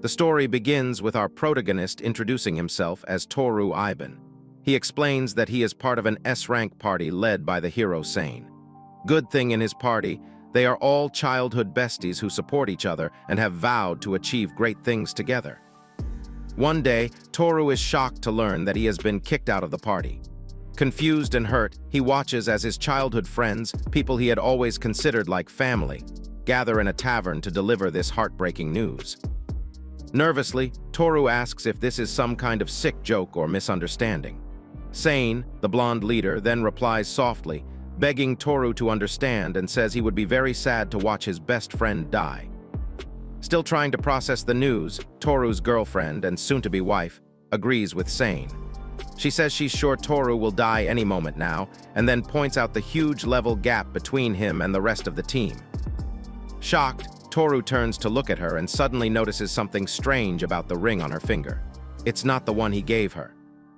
The story begins with our protagonist introducing himself as Toru Iban. He explains that he is part of an S-rank party led by the hero Sane. Good thing in his party, they are all childhood besties who support each other and have vowed to achieve great things together. One day, Toru is shocked to learn that he has been kicked out of the party. Confused and hurt, he watches as his childhood friends, people he had always considered like family, gather in a tavern to deliver this heartbreaking news. Nervously, Toru asks if this is some kind of sick joke or misunderstanding. Sane, the blonde leader, then replies softly, begging Toru to understand, and says he would be very sad to watch his best friend die. Still trying to process the news, Toru's girlfriend and soon-to-be wife agrees with Sane. She says she's sure Toru will die any moment now, and then points out the huge level gap between him and the rest of the team. Shocked, Toru turns to look at her and suddenly notices something strange about the ring on her finger. It's not the one he gave her.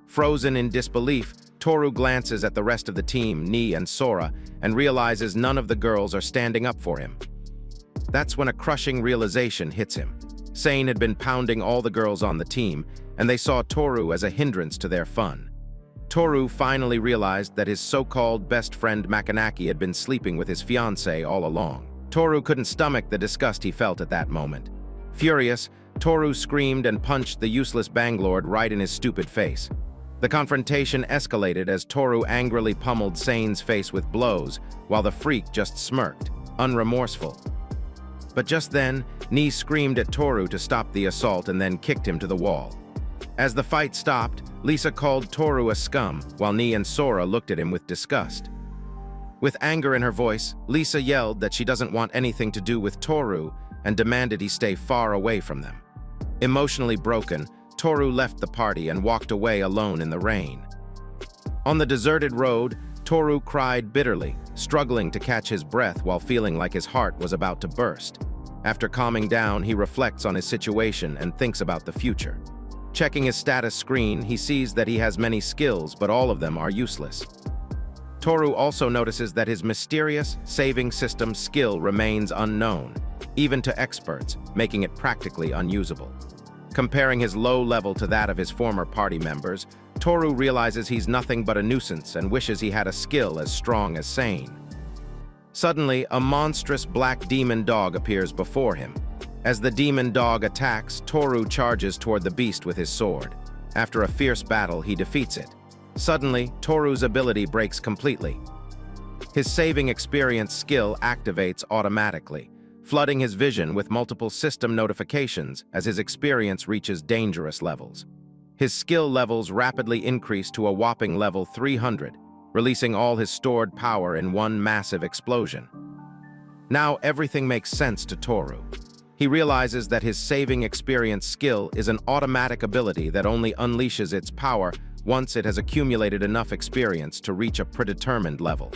Frozen in disbelief, Toru glances at the rest of the team, Ni and Sora, and realizes none of the girls are standing up for him. That's when a crushing realization hits him. Sane had been pounding all the girls on the team, and they saw Toru as a hindrance to their fun. Toru finally realized that his so-called best friend Makanaki had been sleeping with his fiancée all along. Toru couldn't stomach the disgust he felt at that moment. Furious, Toru screamed and punched the useless Banglord right in his stupid face. The confrontation escalated as Toru angrily pummeled Sane's face with blows, while the freak just smirked, unremorseful. But just then, Ni screamed at Toru to stop the assault and then kicked him to the wall. As the fight stopped, Lisa called Toru a scum, while Ni and Sora looked at him with disgust. With anger in her voice, Lisa yelled that she doesn't want anything to do with Toru and demanded he stay far away from them. Emotionally broken, Toru left the party and walked away alone in the rain. On the deserted road, Toru cried bitterly, struggling to catch his breath while feeling like his heart was about to burst. After calming down, he reflects on his situation and thinks about the future. Checking his status screen, he sees that he has many skills, but all of them are useless. Toru also notices that his mysterious saving system skill remains unknown, even to experts, making it practically unusable. Comparing his low level to that of his former party members, Toru realizes he's nothing but a nuisance and wishes he had a skill as strong as Sane. Suddenly, a monstrous black demon dog appears before him. As the demon dog attacks, Toru charges toward the beast with his sword. After a fierce battle, he defeats it. Suddenly, Toru's ability breaks completely. His saving experience skill activates automatically, flooding his vision with multiple system notifications as his experience reaches dangerous levels. His skill levels rapidly increase to a whopping level 300, releasing all his stored power in one massive explosion. Now everything makes sense to Toru. He realizes that his saving experience skill is an automatic ability that only unleashes its power once it has accumulated enough experience to reach a predetermined level.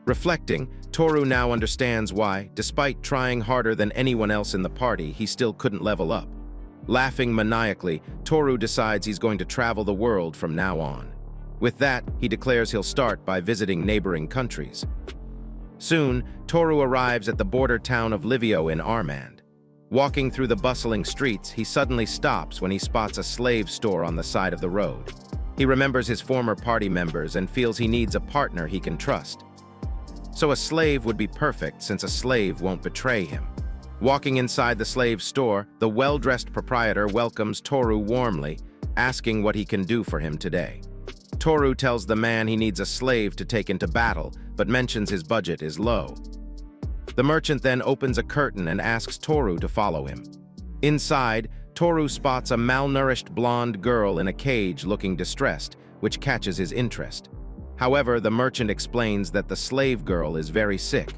Reflecting, Toru now understands why, despite trying harder than anyone else in the party, he still couldn't level up. Laughing maniacally, Toru decides he's going to travel the world from now on. With that, he declares he'll start by visiting neighboring countries. Soon, Toru arrives at the border town of Livio in Armand. Walking through the bustling streets, he suddenly stops when he spots a slave store on the side of the road. He remembers his former party members and feels he needs a partner he can trust. So a slave would be perfect since a slave won't betray him. Walking inside the slave store, the well-dressed proprietor welcomes Toru warmly, asking what he can do for him today. Toru tells the man he needs a slave to take into battle, but mentions his budget is low. The merchant then opens a curtain and asks Toru to follow him. Inside, Toru spots a malnourished blonde girl in a cage looking distressed, which catches his interest. However, the merchant explains that the slave girl is very sick.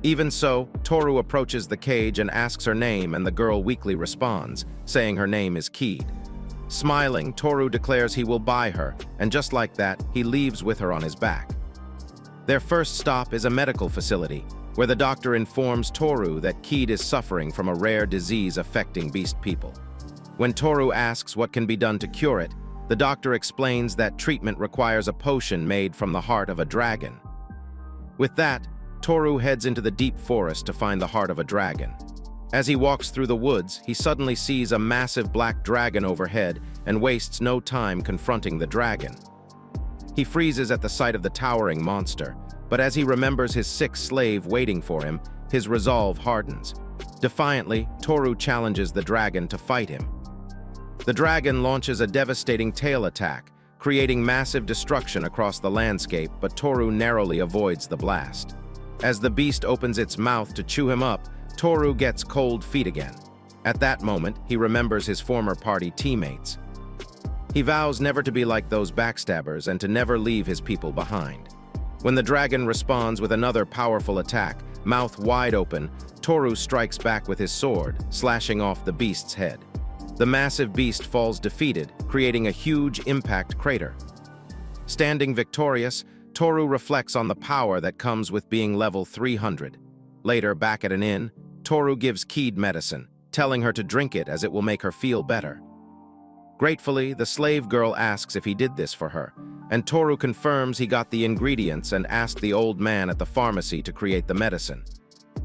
Even so, Toru approaches the cage and asks her name, and the girl weakly responds, saying her name is Keed. Smiling, Toru declares he will buy her, and just like that, he leaves with her on his back. Their first stop is a medical facility, where the doctor informs Toru that Keed is suffering from a rare disease affecting beast people. When Toru asks what can be done to cure it, the doctor explains that treatment requires a potion made from the heart of a dragon. With that, Toru heads into the deep forest to find the heart of a dragon. As he walks through the woods, he suddenly sees a massive black dragon overhead and wastes no time confronting the dragon. He freezes at the sight of the towering monster, but as he remembers his sick slave waiting for him, his resolve hardens. Defiantly, Toru challenges the dragon to fight him. The dragon launches a devastating tail attack, creating massive destruction across the landscape, but Toru narrowly avoids the blast. As the beast opens its mouth to chew him up, Toru gets cold feet again. At that moment, he remembers his former party teammates. He vows never to be like those backstabbers and to never leave his people behind. When the dragon responds with another powerful attack, mouth wide open, Toru strikes back with his sword, slashing off the beast's head. The massive beast falls defeated, creating a huge impact crater. Standing victorious, Toru reflects on the power that comes with being level 300. Later, back at an inn, Toru gives Keed medicine, telling her to drink it as it will make her feel better. Gratefully, the slave girl asks if he did this for her, and Toru confirms he got the ingredients and asked the old man at the pharmacy to create the medicine.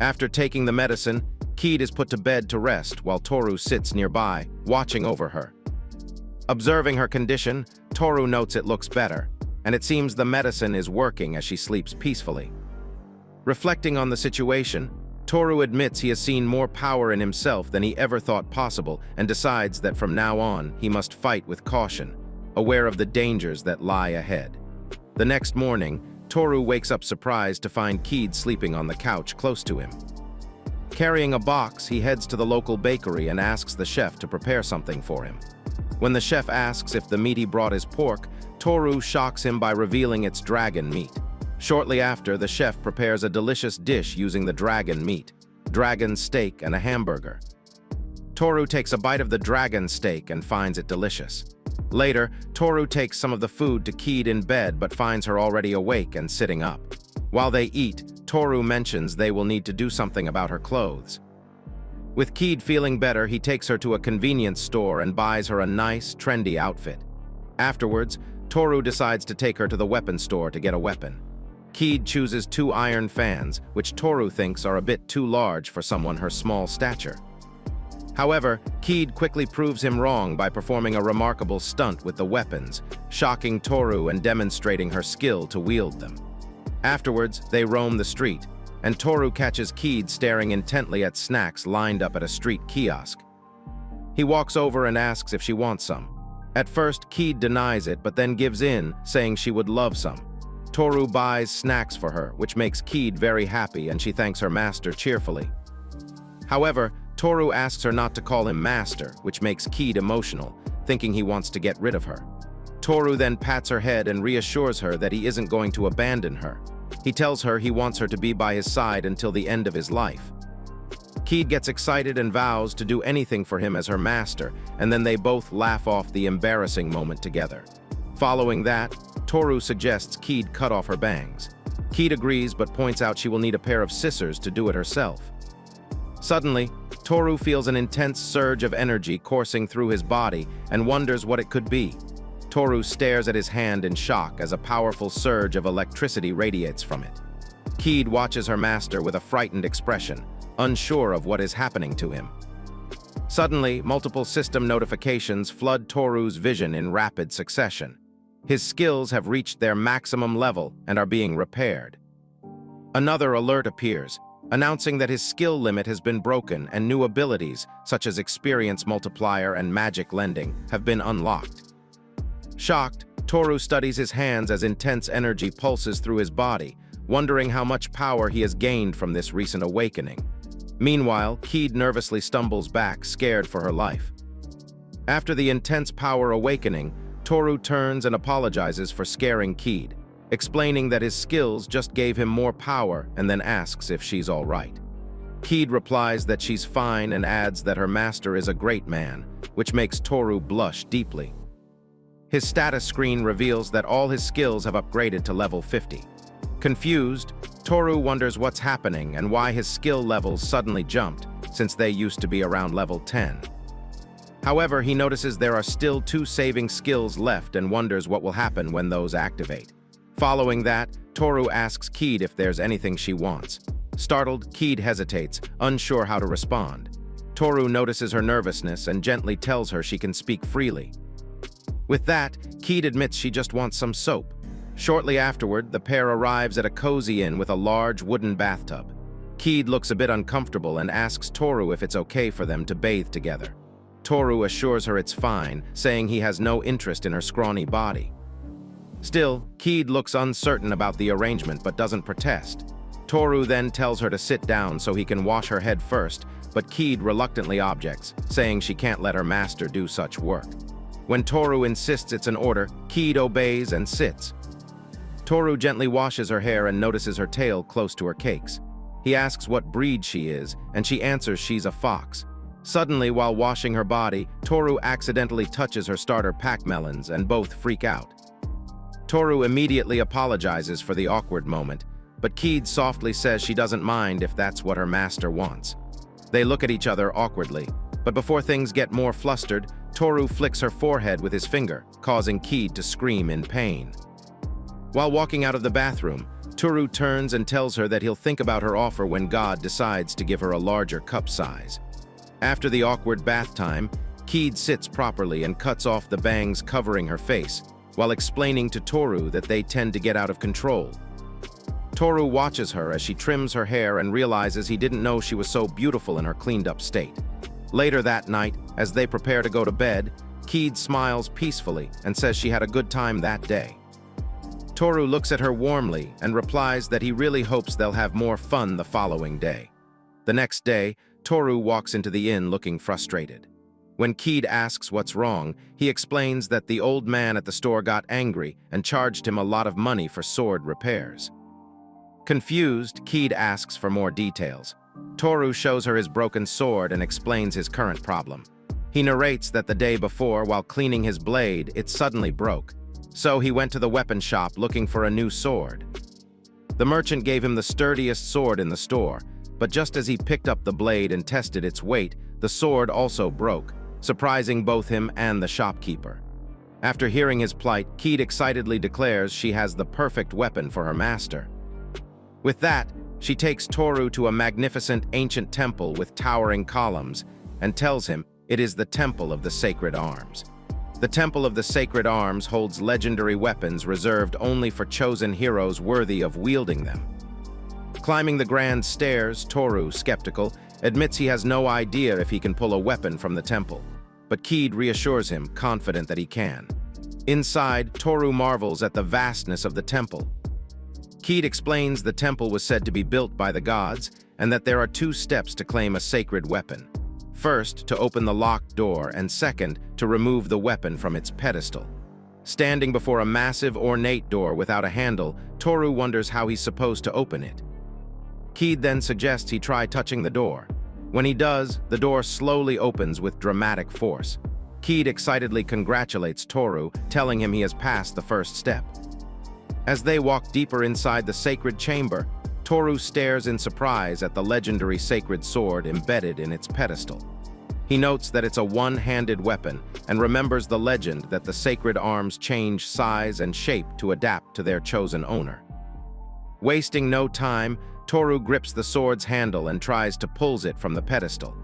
After taking the medicine, Keed is put to bed to rest while Toru sits nearby, watching over her. Observing her condition, Toru notes it looks better, and it seems the medicine is working as she sleeps peacefully. Reflecting on the situation, Toru admits he has seen more power in himself than he ever thought possible and decides that from now on he must fight with caution, aware of the dangers that lie ahead. The next morning, Toru wakes up surprised to find Keed sleeping on the couch close to him. Carrying a box, he heads to the local bakery and asks the chef to prepare something for him. When the chef asks if the meat he brought is pork, Toru shocks him by revealing it's dragon meat. Shortly after, the chef prepares a delicious dish using the dragon meat, dragon steak and a hamburger. Toru takes a bite of the dragon steak and finds it delicious. Later, Toru takes some of the food to Keed in bed but finds her already awake and sitting up. While they eat, Toru mentions they will need to do something about her clothes. With Keed feeling better, he takes her to a convenience store and buys her a nice, trendy outfit. Afterwards, Toru decides to take her to the weapon store to get a weapon. Keed chooses 2 iron fans, which Toru thinks are a bit too large for someone her small stature. However, Keed quickly proves him wrong by performing a remarkable stunt with the weapons, shocking Toru and demonstrating her skill to wield them. Afterwards, they roam the street, and Toru catches Keed staring intently at snacks lined up at a street kiosk. He walks over and asks if she wants some. At first, Keed denies it, but then gives in, saying she would love some. Toru buys snacks for her, which makes Keed very happy, and she thanks her master cheerfully. However, Toru asks her not to call him master, which makes Keed emotional, thinking he wants to get rid of her. Toru then pats her head and reassures her that he isn't going to abandon her. He tells her he wants her to be by his side until the end of his life. Keed gets excited and vows to do anything for him as her master, and then they both laugh off the embarrassing moment together. Following that, Toru suggests Keed cut off her bangs. Keed agrees but points out she will need a pair of scissors to do it herself. Suddenly, Toru feels an intense surge of energy coursing through his body and wonders what it could be. Toru stares at his hand in shock as a powerful surge of electricity radiates from it. Keed watches her master with a frightened expression, unsure of what is happening to him. Suddenly, multiple system notifications flood Toru's vision in rapid succession. His skills have reached their maximum level and are being repaired. Another alert appears, announcing that his skill limit has been broken and new abilities, such as experience multiplier and magic lending, have been unlocked. Shocked, Toru studies his hands as intense energy pulses through his body, wondering how much power he has gained from this recent awakening. Meanwhile, Keed nervously stumbles back, scared for her life. After the intense power awakening, Toru turns and apologizes for scaring Keed, explaining that his skills just gave him more power and then asks if she's all right. Keed replies that she's fine and adds that her master is a great man, which makes Toru blush deeply. His status screen reveals that all his skills have upgraded to level 50. Confused, Toru wonders what's happening and why his skill levels suddenly jumped, since they used to be around level 10. However, he notices there are still 2 saving skills left and wonders what will happen when those activate. Following that, Toru asks Keed if there's anything she wants. Startled, Keed hesitates, unsure how to respond. Toru notices her nervousness and gently tells her she can speak freely. With that, Keed admits she just wants some soap. Shortly afterward, the pair arrives at a cozy inn with a large wooden bathtub. Keed looks a bit uncomfortable and asks Toru if it's okay for them to bathe together. Toru assures her it's fine, saying he has no interest in her scrawny body. Still, Keed looks uncertain about the arrangement but doesn't protest. Toru then tells her to sit down so he can wash her head first, but Keed reluctantly objects, saying she can't let her master do such work. When Toru insists it's an order, Keed obeys and sits. Toru gently washes her hair and notices her tail close to her cakes. He asks what breed she is, and she answers she's a fox. Suddenly, while washing her body, Toru accidentally touches her starter pack melons and both freak out. Toru immediately apologizes for the awkward moment, but Keed softly says she doesn't mind if that's what her master wants. They look at each other awkwardly, but before things get more flustered, Toru flicks her forehead with his finger, causing Keed to scream in pain. While walking out of the bathroom, Toru turns and tells her that he'll think about her offer when God decides to give her a larger cup size. After the awkward bath time, Keed sits properly and cuts off the bangs covering her face, while explaining to Toru that they tend to get out of control. Toru watches her as she trims her hair and realizes he didn't know she was so beautiful in her cleaned-up state. Later that night, as they prepare to go to bed, Keed smiles peacefully and says she had a good time that day. Toru looks at her warmly and replies that he really hopes they'll have more fun the following day. The next day, Toru walks into the inn looking frustrated. When Keed asks what's wrong, he explains that the old man at the store got angry and charged him a lot of money for sword repairs. Confused, Keed asks for more details. Toru shows her his broken sword and explains his current problem. He narrates that the day before, while cleaning his blade, it suddenly broke. So he went to the weapon shop looking for a new sword. The merchant gave him the sturdiest sword in the store, but just as he picked up the blade and tested its weight, the sword also broke, surprising both him and the shopkeeper. After hearing his plight, Keed excitedly declares she has the perfect weapon for her master. With that, she takes Toru to a magnificent ancient temple with towering columns and tells him it is the Temple of the Sacred Arms. The Temple of the Sacred Arms holds legendary weapons reserved only for chosen heroes worthy of wielding them. Climbing the grand stairs, Toru, skeptical, admits he has no idea if he can pull a weapon from the temple, but Keed reassures him, confident that he can. Inside, Toru marvels at the vastness of the temple. Keed explains the temple was said to be built by the gods and that there are 2 steps to claim a sacred weapon. First, to open the locked door, and second, to remove the weapon from its pedestal. Standing before a massive, ornate door without a handle, Toru wonders how he's supposed to open it. Keed then suggests he try touching the door. When he does, the door slowly opens with dramatic force. Keed excitedly congratulates Toru, telling him he has passed the first step. As they walk deeper inside the sacred chamber, Toru stares in surprise at the legendary sacred sword embedded in its pedestal. He notes that it's a one-handed weapon and remembers the legend that the sacred arms change size and shape to adapt to their chosen owner. Wasting no time, Toru grips the sword's handle and tries to pull it from the pedestal.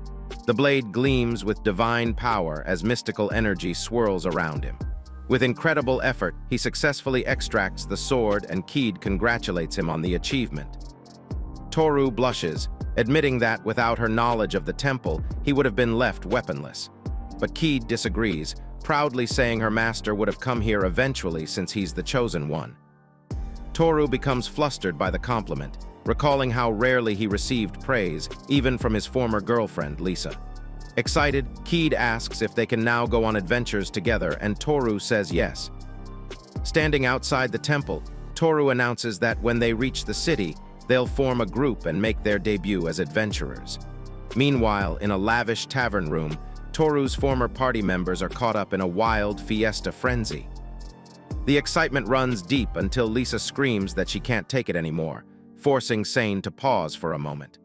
The blade gleams with divine power as mystical energy swirls around him. With incredible effort, he successfully extracts the sword and Keed congratulates him on the achievement. Toru blushes, admitting that without her knowledge of the temple, he would have been left weaponless. But Keed disagrees, proudly saying her master would have come here eventually since he's the chosen one. Toru becomes flustered by the compliment, recalling how rarely he received praise, even from his former girlfriend, Lisa. Excited, Keed asks if they can now go on adventures together, and Toru says yes. Standing outside the temple, Toru announces that when they reach the city, they'll form a group and make their debut as adventurers. Meanwhile, in a lavish tavern room, Toru's former party members are caught up in a wild fiesta frenzy. The excitement runs deep until Lisa screams that she can't take it anymore, forcing Sane to pause for a moment.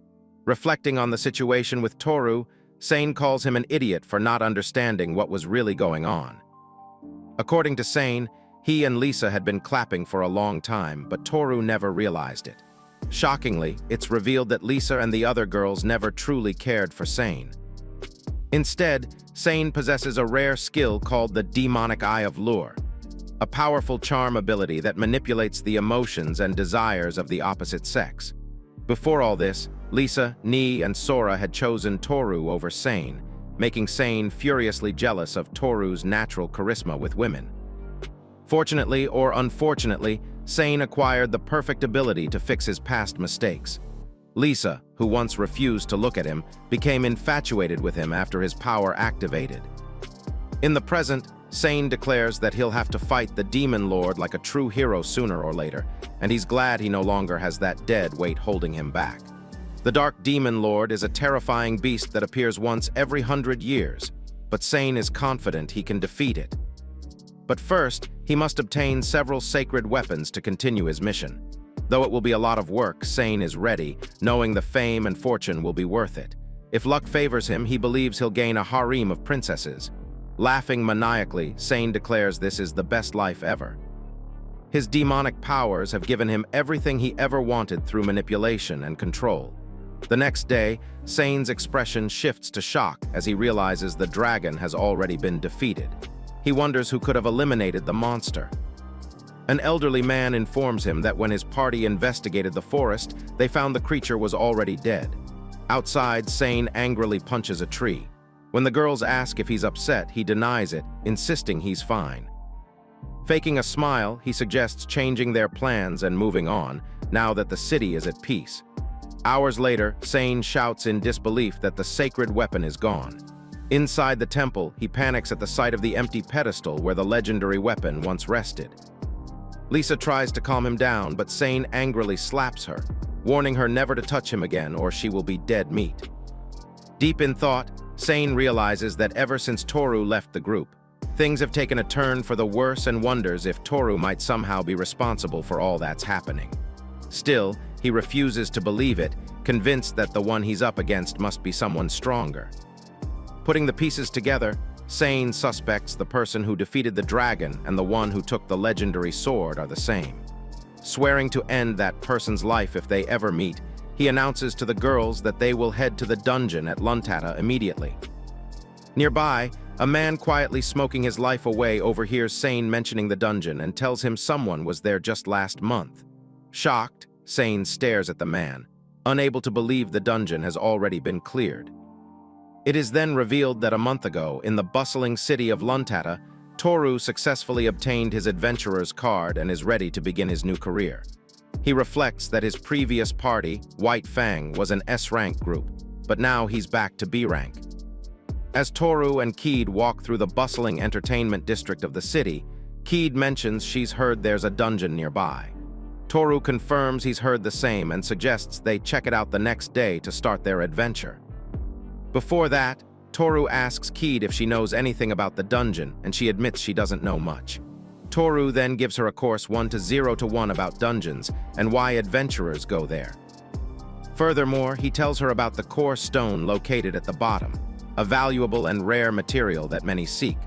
Reflecting on the situation with Toru, Sane calls him an idiot for not understanding what was really going on. According to Sane, he and Lisa had been clapping for a long time, but Toru never realized it. Shockingly, it's revealed that Lisa and the other girls never truly cared for Sane. Instead, Sane possesses a rare skill called the Demonic Eye of Lure, a powerful charm ability that manipulates the emotions and desires of the opposite sex. Before all this, Lisa, Nee, and Sora had chosen Toru over Sane, making Sane furiously jealous of Toru's natural charisma with women. Fortunately or unfortunately, Sane acquired the perfect ability to fix his past mistakes. Lisa, who once refused to look at him, became infatuated with him after his power activated. In the present, Sane declares that he'll have to fight the Demon Lord like a true hero sooner or later, and he's glad he no longer has that dead weight holding him back. The Dark Demon Lord is a terrifying beast that appears once every 100 years, but Sane is confident he can defeat it. But first, he must obtain several sacred weapons to continue his mission. Though it will be a lot of work, Sane is ready, knowing the fame and fortune will be worth it. If luck favors him, he believes he'll gain a harem of princesses. Laughing maniacally, Sane declares this is the best life ever. His demonic powers have given him everything he ever wanted through manipulation and control. The next day, Sane's expression shifts to shock as he realizes the dragon has already been defeated. He wonders who could have eliminated the monster. An elderly man informs him that when his party investigated the forest, they found the creature was already dead. Outside, Sane angrily punches a tree. When the girls ask if he's upset, he denies it, insisting he's fine. Faking a smile, he suggests changing their plans and moving on, now that the city is at peace. Hours later, Sane shouts in disbelief that the sacred weapon is gone. Inside the temple, he panics at the sight of the empty pedestal where the legendary weapon once rested. Lisa tries to calm him down, but Sane angrily slaps her, warning her never to touch him again or she will be dead meat. Deep in thought, Sane realizes that ever since Toru left the group, things have taken a turn for the worse and wonders if Toru might somehow be responsible for all that's happening. Still, he refuses to believe it, convinced that the one he's up against must be someone stronger. Putting the pieces together, Sane suspects the person who defeated the dragon and the one who took the legendary sword are the same. Swearing to end that person's life if they ever meet, he announces to the girls that they will head to the dungeon at NTR'd immediately. Nearby, a man quietly smoking his life away overhears Sane mentioning the dungeon and tells him someone was there just last month. Shocked, Sane stares at the man, unable to believe the dungeon has already been cleared. It is then revealed that a month ago, in the bustling city of NTR'd, Toru successfully obtained his adventurer's card and is ready to begin his new career. He reflects that his previous party, White Fang, was an S-rank group, but now he's back to B-rank. As Toru and Keed walk through the bustling entertainment district of the city, Keed mentions she's heard there's a dungeon nearby. Toru confirms he's heard the same and suggests they check it out the next day to start their adventure. Before that, Toru asks Keed if she knows anything about the dungeon, and she admits she doesn't know much. Toru then gives her a course 1 to 0 to 1 about dungeons and why adventurers go there. Furthermore, he tells her about the core stone located at the bottom, a valuable and rare material that many seek.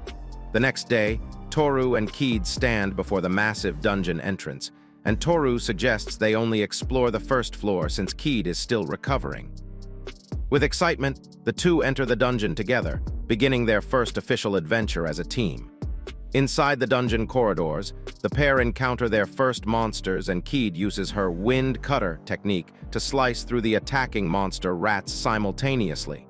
The next day, Toru and Keed stand before the massive dungeon entrance, and Toru suggests they only explore the first floor since Keed is still recovering. With excitement, the two enter the dungeon together, beginning their first official adventure as a team. Inside the dungeon corridors, the pair encounter their first monsters and Keed uses her wind cutter technique to slice through the attacking monster rats simultaneously.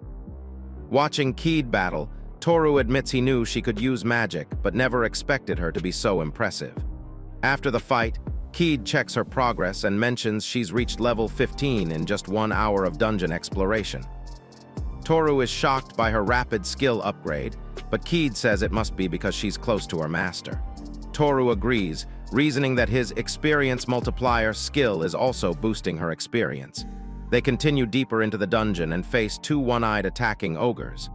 Watching Keed battle, Toru admits he knew she could use magic but never expected her to be so impressive. After the fight, Keed checks her progress and mentions she's reached level 15 in just 1 hour of dungeon exploration. Toru is shocked by her rapid skill upgrade, but Keed says it must be because she's close to her master. Toru agrees, reasoning that his experience multiplier skill is also boosting her experience. They continue deeper into the dungeon and face 2 one-eyed attacking ogres.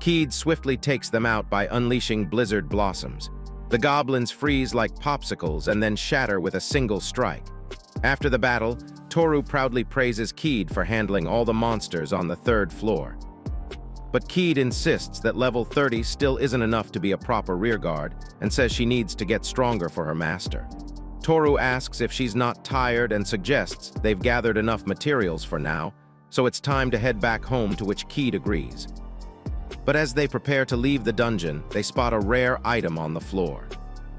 Keed swiftly takes them out by unleashing blizzard blossoms. The goblins freeze like popsicles and then shatter with a single strike. After the battle, Toru proudly praises Keed for handling all the monsters on the 3rd floor. But Keed insists that level 30 still isn't enough to be a proper rearguard and says she needs to get stronger for her master. Toru asks if she's not tired and suggests they've gathered enough materials for now, so it's time to head back home, to which Keed agrees. But as they prepare to leave the dungeon, they spot a rare item on the floor.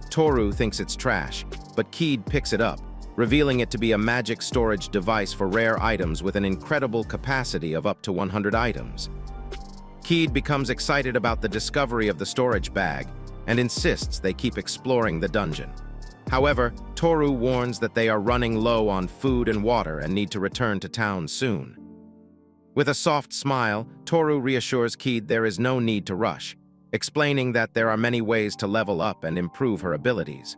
Toru thinks it's trash, but Keed picks it up, revealing it to be a magic storage device for rare items with an incredible capacity of up to 100 items. Keed becomes excited about the discovery of the storage bag and insists they keep exploring the dungeon. However, Toru warns that they are running low on food and water and need to return to town soon. With a soft smile, Toru reassures Keed there is no need to rush, explaining that there are many ways to level up and improve her abilities.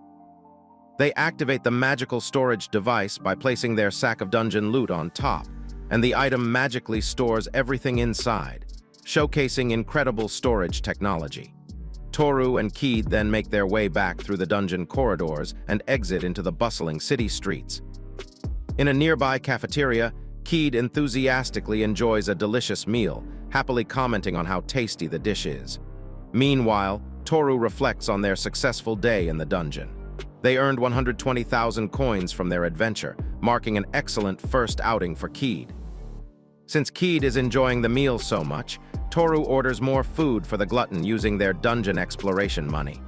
They activate the magical storage device by placing their sack of dungeon loot on top, and the item magically stores everything inside, showcasing incredible storage technology. Toru and Keed then make their way back through the dungeon corridors and exit into the bustling city streets. In a nearby cafeteria, Keed enthusiastically enjoys a delicious meal, happily commenting on how tasty the dish is. Meanwhile, Toru reflects on their successful day in the dungeon. They earned 120,000 coins from their adventure, marking an excellent first outing for Keed. Since Keed is enjoying the meal so much, Toru orders more food for the glutton using their dungeon exploration money.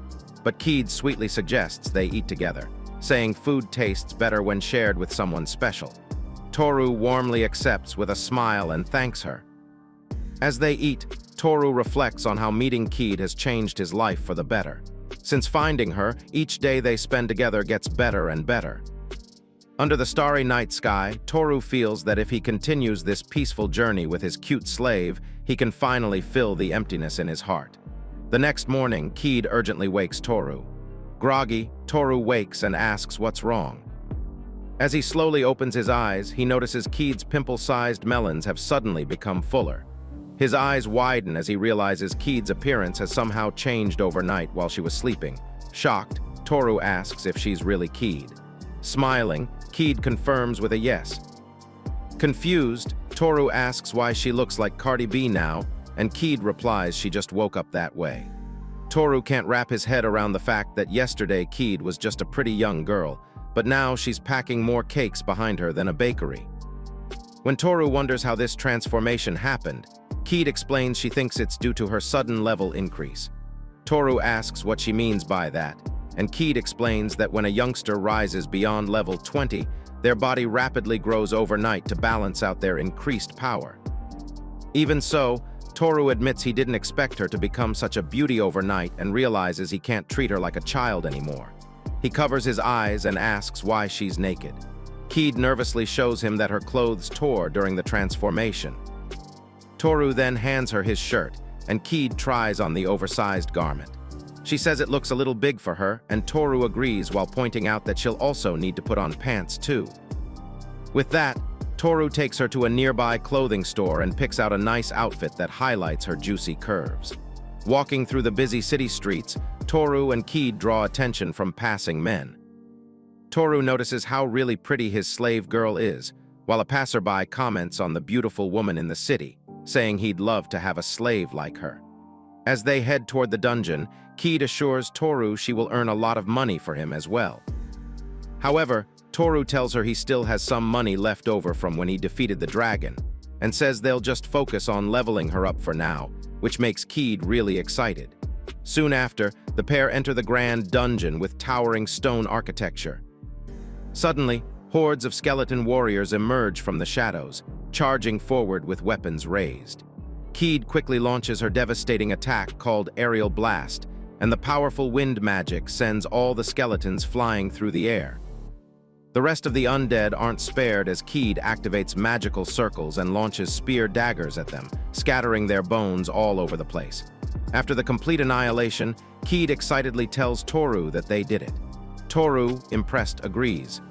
But Keed sweetly suggests they eat together, saying food tastes better when shared with someone special. Toru warmly accepts with a smile and thanks her. As they eat, Toru reflects on how meeting Keed has changed his life for the better. Since finding her, each day they spend together gets better and better. Under the starry night sky, Toru feels that if he continues this peaceful journey with his cute slave, he can finally fill the emptiness in his heart. The next morning, Keed urgently wakes Toru. Groggy, Toru wakes and asks what's wrong. As he slowly opens his eyes, he notices Keed's pimple-sized melons have suddenly become fuller. His eyes widen as he realizes Keed's appearance has somehow changed overnight while she was sleeping. Shocked, Toru asks if she's really Keed. Smiling, Keed confirms with a yes. Confused, Toru asks why she looks like Cardi B now, and Keed replies she just woke up that way. Toru can't wrap his head around the fact that yesterday Keed was just a pretty young girl, but now she's packing more cakes behind her than a bakery. When Toru wonders how this transformation happened, Keed explains she thinks it's due to her sudden level increase. Toru asks what she means by that, and Keed explains that when a youngster rises beyond level 20, their body rapidly grows overnight to balance out their increased power. Even so, Toru admits he didn't expect her to become such a beauty overnight and realizes he can't treat her like a child anymore. He covers his eyes and asks why she's naked. Keed nervously shows him that her clothes tore during the transformation. Toru then hands her his shirt, and Keed tries on the oversized garment. She says it looks a little big for her, and Toru agrees while pointing out that she'll also need to put on pants too. With that, Toru takes her to a nearby clothing store and picks out a nice outfit that highlights her juicy curves. Walking through the busy city streets, Toru and Keed draw attention from passing men. Toru notices how really pretty his slave girl is, while a passerby comments on the beautiful woman in the city, saying he'd love to have a slave like her. As they head toward the dungeon, Keed assures Toru she will earn a lot of money for him as well. However, Toru tells her he still has some money left over from when he defeated the dragon, and says they'll just focus on leveling her up for now, which makes Keed really excited. Soon after, the pair enter the grand dungeon with towering stone architecture. Suddenly, hordes of skeleton warriors emerge from the shadows, charging forward with weapons raised. Keed quickly launches her devastating attack called Aerial Blast, and the powerful wind magic sends all the skeletons flying through the air. The rest of the undead aren't spared as Keed activates magical circles and launches spear daggers at them, scattering their bones all over the place. After the complete annihilation, Keed excitedly tells Toru that they did it. Toru, impressed, agrees.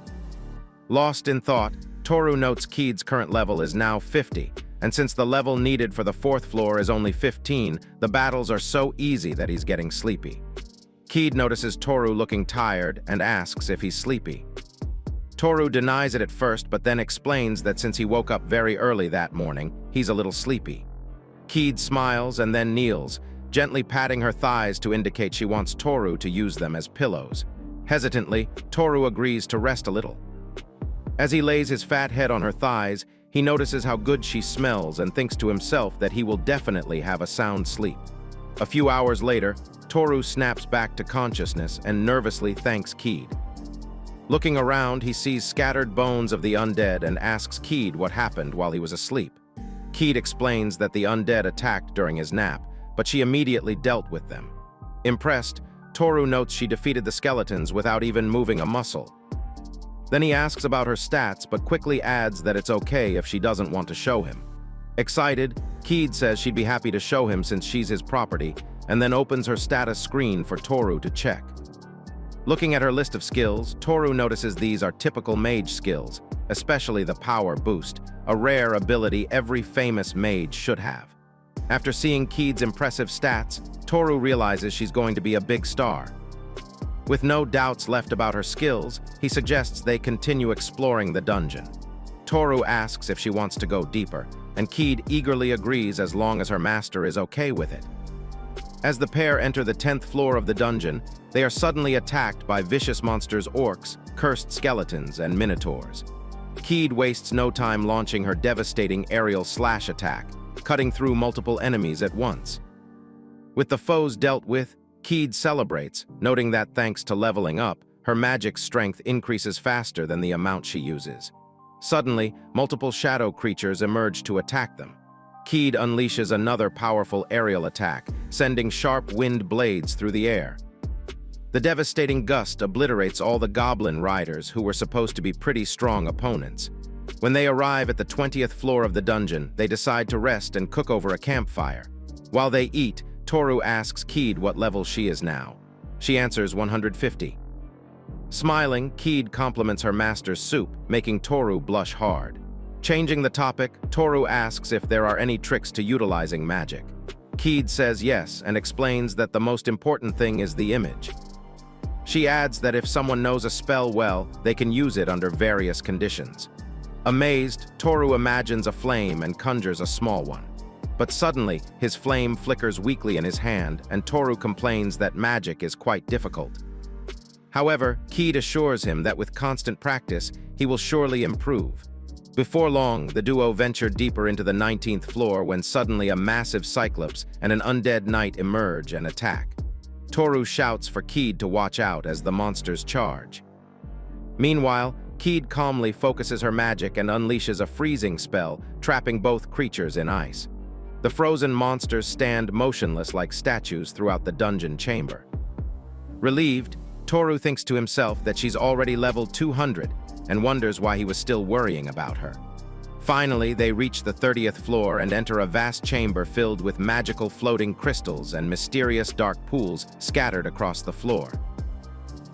Lost in thought, Toru notes Keed's current level is now 50, and since the level needed for the 4th floor is only 15, the battles are so easy that he's getting sleepy. Keed notices Toru looking tired and asks if he's sleepy. Toru denies it at first, but then explains that since he woke up very early that morning, he's a little sleepy. Keed smiles and then kneels, gently patting her thighs to indicate she wants Toru to use them as pillows. Hesitantly, Toru agrees to rest a little. As he lays his fat head on her thighs, he notices how good she smells and thinks to himself that he will definitely have a sound sleep. A few hours later, Toru snaps back to consciousness and nervously thanks Keed. Looking around, he sees scattered bones of the undead and asks Keed what happened while he was asleep. Keed explains that the undead attacked during his nap, but she immediately dealt with them. Impressed, Toru notes she defeated the skeletons without even moving a muscle. Then he asks about her stats, but quickly adds that it's okay if she doesn't want to show him. Excited, Keed says she'd be happy to show him since she's his property, and then opens her status screen for Toru to check. Looking at her list of skills, Toru notices these are typical mage skills, especially the power boost, a rare ability every famous mage should have. After seeing Keed's impressive stats, Toru realizes she's going to be a big star. With no doubts left about her skills, he suggests they continue exploring the dungeon. Toru asks if she wants to go deeper, and Keed eagerly agrees as long as her master is okay with it. As the pair enter the 10th floor of the dungeon, they are suddenly attacked by vicious monsters, orcs, cursed skeletons, and minotaurs. Keed wastes no time launching her devastating aerial slash attack, cutting through multiple enemies at once. With the foes dealt with, Keed celebrates, noting that thanks to leveling up, her magic strength increases faster than the amount she uses. Suddenly, multiple shadow creatures emerge to attack them. Keed unleashes another powerful aerial attack, sending sharp wind blades through the air. The devastating gust obliterates all the goblin riders who were supposed to be pretty strong opponents. When they arrive at the 20th floor of the dungeon, they decide to rest and cook over a campfire. While they eat, Toru asks Keed what level she is now. She answers 150. Smiling, Keed compliments her master's soup, making Toru blush hard. Changing the topic, Toru asks if there are any tricks to utilizing magic. Keed says yes and explains that the most important thing is the image. She adds that if someone knows a spell well, they can use it under various conditions. Amazed, Toru imagines a flame and conjures a small one. But suddenly, his flame flickers weakly in his hand, and Toru complains that magic is quite difficult. However, Keed assures him that with constant practice, he will surely improve. Before long, the duo venture deeper into the 19th floor when suddenly a massive cyclops and an undead knight emerge and attack. Toru shouts for Keed to watch out as the monsters charge. Meanwhile, Keed calmly focuses her magic and unleashes a freezing spell, trapping both creatures in ice. The frozen monsters stand motionless like statues throughout the dungeon chamber. Relieved, Toru thinks to himself that she's already level 200 and wonders why he was still worrying about her. Finally, they reach the 30th floor and enter a vast chamber filled with magical floating crystals and mysterious dark pools scattered across the floor.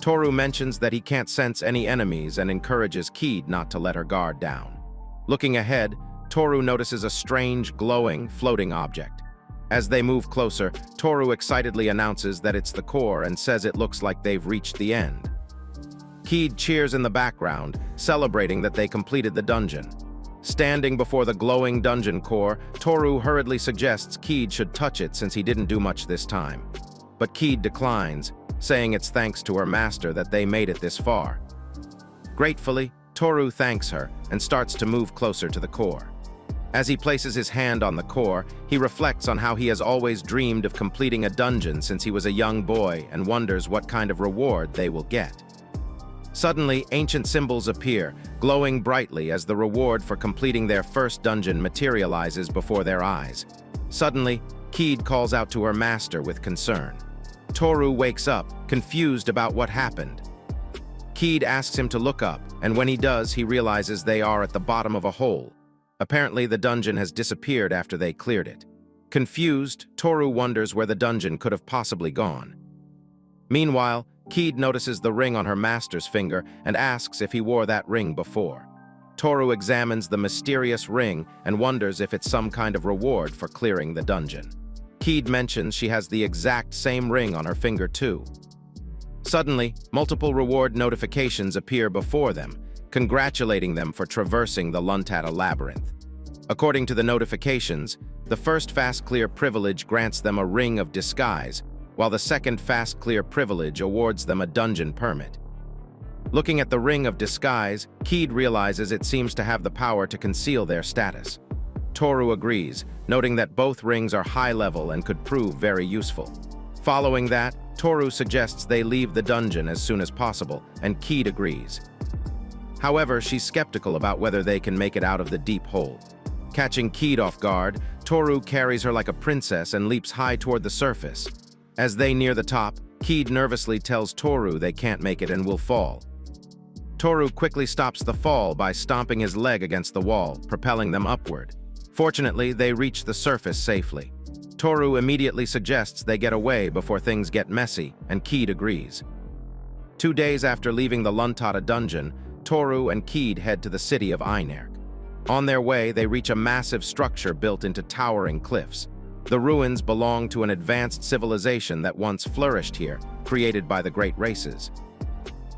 Toru mentions that he can't sense any enemies and encourages Keed not to let her guard down. Looking ahead, Toru notices a strange, glowing, floating object. As they move closer, Toru excitedly announces that it's the core and says it looks like they've reached the end. Keed cheers in the background, celebrating that they completed the dungeon. Standing before the glowing dungeon core, Toru hurriedly suggests Keed should touch it since he didn't do much this time. But Keed declines, saying it's thanks to her master that they made it this far. Gratefully, Toru thanks her and starts to move closer to the core. As he places his hand on the core, he reflects on how he has always dreamed of completing a dungeon since he was a young boy and wonders what kind of reward they will get. Suddenly, ancient symbols appear, glowing brightly as the reward for completing their first dungeon materializes before their eyes. Suddenly, Keed calls out to her master with concern. Toru wakes up, confused about what happened. Keed asks him to look up, and when he does, he realizes they are at the bottom of a hole. Apparently, the dungeon has disappeared after they cleared it. Confused, Toru wonders where the dungeon could have possibly gone. Meanwhile, Keed notices the ring on her master's finger and asks if he wore that ring before. Toru examines the mysterious ring and wonders if it's some kind of reward for clearing the dungeon. Keed mentions she has the exact same ring on her finger too. Suddenly, multiple reward notifications appear before them, congratulating them for traversing the Luntata labyrinth. According to the notifications, the first Fast Clear privilege grants them a ring of disguise, while the second Fast Clear privilege awards them a dungeon permit. Looking at the Ring of Disguise, Keed realizes it seems to have the power to conceal their status. Toru agrees, noting that both rings are high-level and could prove very useful. Following that, Toru suggests they leave the dungeon as soon as possible, and Keed agrees. However, she's skeptical about whether they can make it out of the deep hole. Catching Keed off guard, Toru carries her like a princess and leaps high toward the surface. As they near the top, Keed nervously tells Toru they can't make it and will fall. Toru quickly stops the fall by stomping his leg against the wall, propelling them upward. Fortunately, they reach the surface safely. Toru immediately suggests they get away before things get messy, and Keed agrees. 2 days after leaving the Luntada dungeon, Toru and Keed head to the city of NTR'd. On their way, they reach a massive structure built into towering cliffs. The ruins belong to an advanced civilization that once flourished here, created by the Great Races.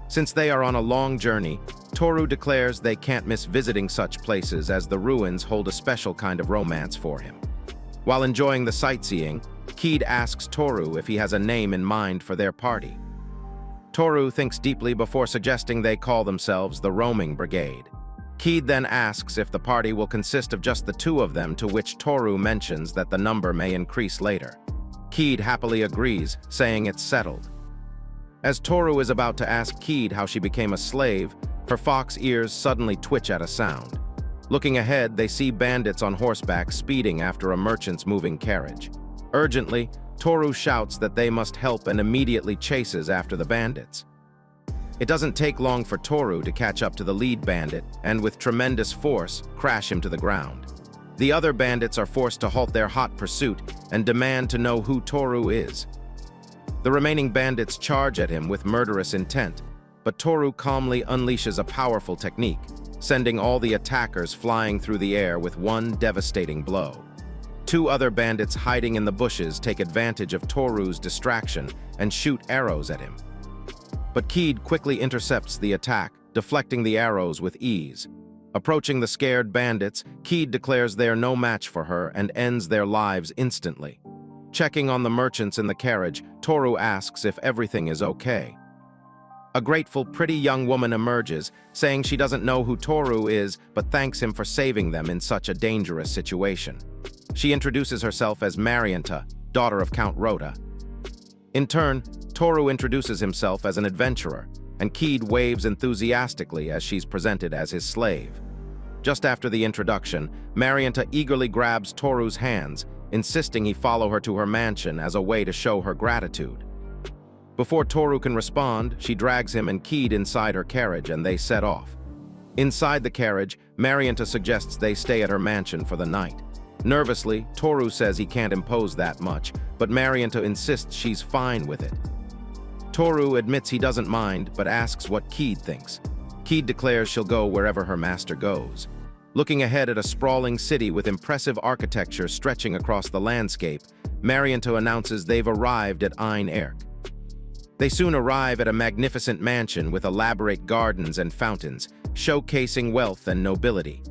Since they are on a long journey, Toru declares they can't miss visiting such places as the ruins hold a special kind of romance for him. While enjoying the sightseeing, Keed asks Toru if he has a name in mind for their party. Toru thinks deeply before suggesting they call themselves the Roaming Brigade. Keed then asks if the party will consist of just the two of them, to which Toru mentions that the number may increase later. Keed happily agrees, saying it's settled. As Toru is about to ask Keed how she became a slave, her fox ears suddenly twitch at a sound. Looking ahead, they see bandits on horseback speeding after a merchant's moving carriage. Urgently, Toru shouts that they must help and immediately chases after the bandits. It doesn't take long for Toru to catch up to the lead bandit and, with tremendous force, crash him to the ground. The other bandits are forced to halt their hot pursuit and demand to know who Toru is. The remaining bandits charge at him with murderous intent, but Toru calmly unleashes a powerful technique, sending all the attackers flying through the air with one devastating blow. 2 other bandits hiding in the bushes take advantage of Toru's distraction and shoot arrows at him. But Keed quickly intercepts the attack, deflecting the arrows with ease. Approaching the scared bandits, Keed declares they are no match for her and ends their lives instantly. Checking on the merchants in the carriage, Toru asks if everything is okay. A grateful, pretty young woman emerges, saying she doesn't know who Toru is, but thanks him for saving them in such a dangerous situation. She introduces herself as Marianta, daughter of Count Rhoda. In turn, Toru introduces himself as an adventurer, and Keed waves enthusiastically as she's presented as his slave. Just after the introduction, Marianta eagerly grabs Toru's hands, insisting he follow her to her mansion as a way to show her gratitude. Before Toru can respond, she drags him and Keed inside her carriage and they set off. Inside the carriage, Marianta suggests they stay at her mansion for the night. Nervously, Toru says he can't impose that much, but Marianta insists she's fine with it. Toru admits he doesn't mind, but asks what Keed thinks. Keed declares she'll go wherever her master goes. Looking ahead at a sprawling city with impressive architecture stretching across the landscape, Marianta announces they've arrived at NTR'd. They soon arrive at a magnificent mansion with elaborate gardens and fountains, showcasing wealth and nobility.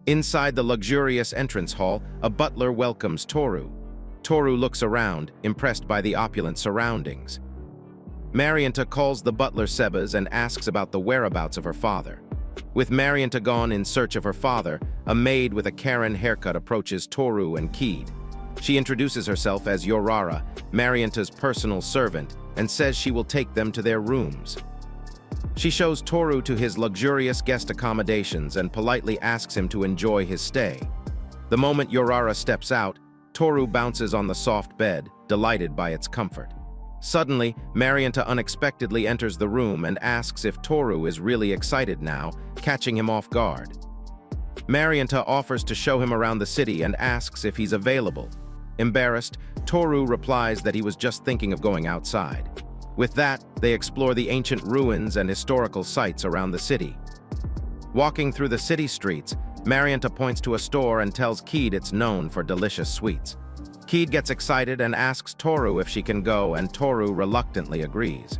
Inside the luxurious entrance hall, a butler welcomes Toru. Toru looks around, impressed by the opulent surroundings. Marianta calls the butler Sebas and asks about the whereabouts of her father. With Marianta gone in search of her father, a maid with a Karen haircut approaches Toru and Keed. She introduces herself as Yorara, Marianta's personal servant, and says she will take them to their rooms. She shows Toru to his luxurious guest accommodations and politely asks him to enjoy his stay. The moment Yorara steps out, Toru bounces on the soft bed, delighted by its comfort. Suddenly, Marianta unexpectedly enters the room and asks if Toru is really excited now, catching him off guard. Marianta offers to show him around the city and asks if he's available. Embarrassed, Toru replies that he was just thinking of going outside. With that, they explore the ancient ruins and historical sites around the city. Walking through the city streets, Marianta points to a store and tells Keed it's known for delicious sweets. Keed gets excited and asks Toru if she can go, and Toru reluctantly agrees.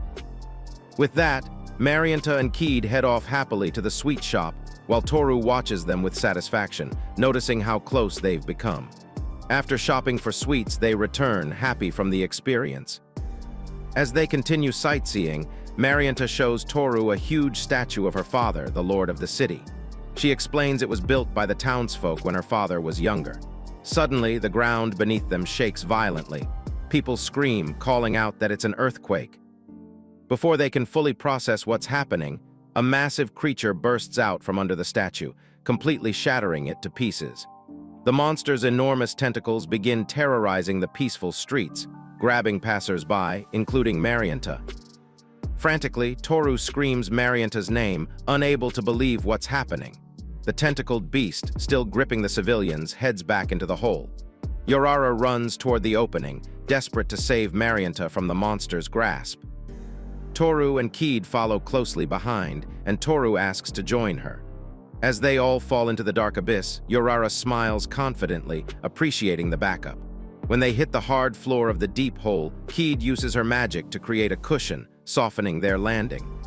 With that, Marianta and Keed head off happily to the sweet shop, while Toru watches them with satisfaction, noticing how close they've become. After shopping for sweets, they return, happy from the experience. As they continue sightseeing, Marianta shows Toru a huge statue of her father, the lord of the city. She explains it was built by the townsfolk when her father was younger. Suddenly, the ground beneath them shakes violently. People scream, calling out that it's an earthquake. Before they can fully process what's happening, a massive creature bursts out from under the statue, completely shattering it to pieces. The monster's enormous tentacles begin terrorizing the peaceful streets, grabbing passers-by, including Marianta. Frantically, Toru screams Marianta's name, unable to believe what's happening. The tentacled beast, still gripping the civilians, heads back into the hole. Urara runs toward the opening, desperate to save Marianta from the monster's grasp. Toru and Keed follow closely behind, and Toru asks to join her. As they all fall into the dark abyss, Urara smiles confidently, appreciating the backup. When they hit the hard floor of the deep hole, Keed uses her magic to create a cushion, softening their landing.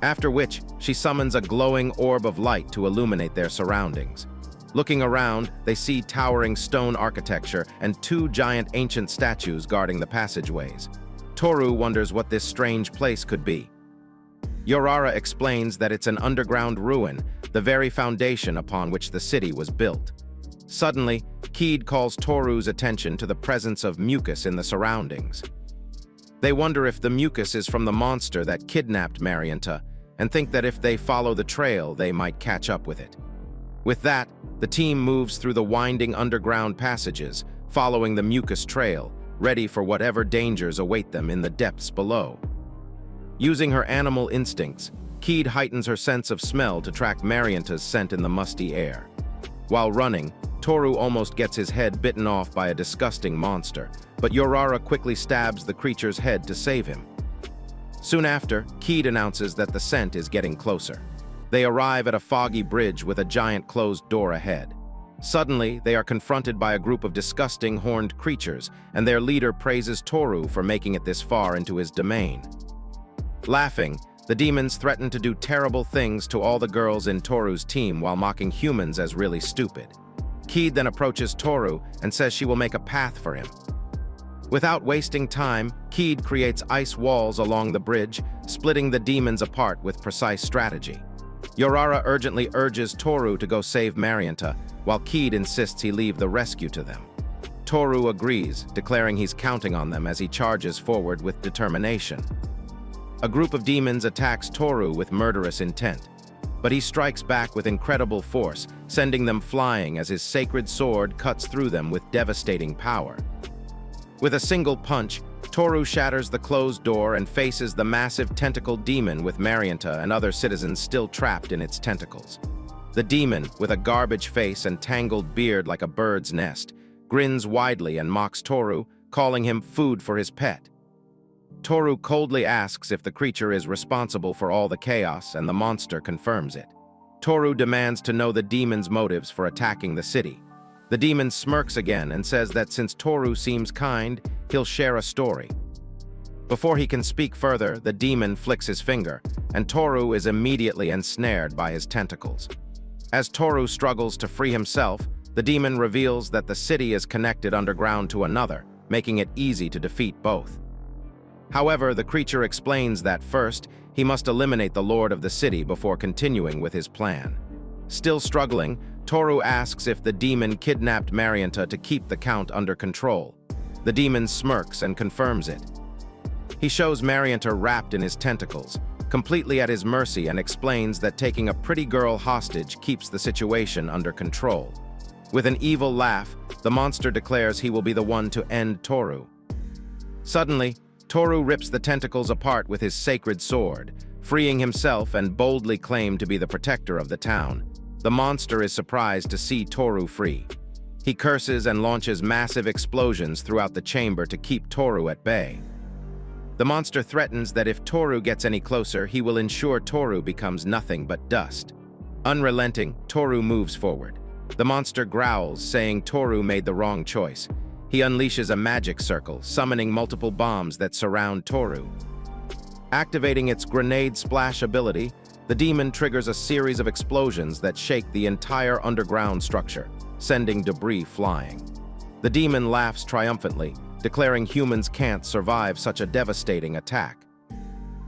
After which, she summons a glowing orb of light to illuminate their surroundings. Looking around, they see towering stone architecture and two giant ancient statues guarding the passageways. Toru wonders what this strange place could be. Urara explains that it's an underground ruin, the very foundation upon which the city was built. Suddenly, Keed calls Toru's attention to the presence of mucus in the surroundings. They wonder if the mucus is from the monster that kidnapped Marianta, and think that if they follow the trail, they might catch up with it. With that, the team moves through the winding underground passages, following the mucus trail, ready for whatever dangers await them in the depths below. Using her animal instincts, Keed heightens her sense of smell to track Marianta's scent in the musty air. While running, Toru almost gets his head bitten off by a disgusting monster, but Urara quickly stabs the creature's head to save him. Soon after, Keed announces that the scent is getting closer. They arrive at a foggy bridge with a giant closed door ahead. Suddenly, they are confronted by a group of disgusting horned creatures, and their leader praises Toru for making it this far into his domain. Laughing, the demons threaten to do terrible things to all the girls in Toru's team while mocking humans as really stupid. Keed then approaches Toru and says she will make a path for him. Without wasting time, Keed creates ice walls along the bridge, splitting the demons apart with precise strategy. Urara urgently urges Toru to go save Marianta, while Keed insists he leave the rescue to them. Toru agrees, declaring he's counting on them as he charges forward with determination. A group of demons attacks Toru with murderous intent, but he strikes back with incredible force, sending them flying as his sacred sword cuts through them with devastating power. With a single punch, Toru shatters the closed door and faces the massive tentacled demon with Marianta and other citizens still trapped in its tentacles. The demon, with a garbage face and tangled beard like a bird's nest, grins widely and mocks Toru, calling him food for his pet. Toru coldly asks if the creature is responsible for all the chaos, and the monster confirms it. Toru demands to know the demon's motives for attacking the city. The demon smirks again and says that since Toru seems kind, he'll share a story. Before he can speak further, the demon flicks his finger, and Toru is immediately ensnared by his tentacles. As Toru struggles to free himself, the demon reveals that the city is connected underground to another, making it easy to defeat both. However, the creature explains that first, he must eliminate the lord of the city before continuing with his plan. Still struggling, Toru asks if the demon kidnapped Marianta to keep the count under control. The demon smirks and confirms it. He shows Marianta wrapped in his tentacles, completely at his mercy, and explains that taking a pretty girl hostage keeps the situation under control. With an evil laugh, the monster declares he will be the one to end Toru. Suddenly, Toru rips the tentacles apart with his sacred sword, freeing himself and boldly claimed to be the protector of the town. The monster is surprised to see Toru free. He curses and launches massive explosions throughout the chamber to keep Toru at bay. The monster threatens that if Toru gets any closer, he will ensure Toru becomes nothing but dust. Unrelenting, Toru moves forward. The monster growls, saying Toru made the wrong choice. He unleashes a magic circle, summoning multiple bombs that surround Toru. Activating its grenade splash ability, the demon triggers a series of explosions that shake the entire underground structure, sending debris flying. The demon laughs triumphantly, declaring humans can't survive such a devastating attack.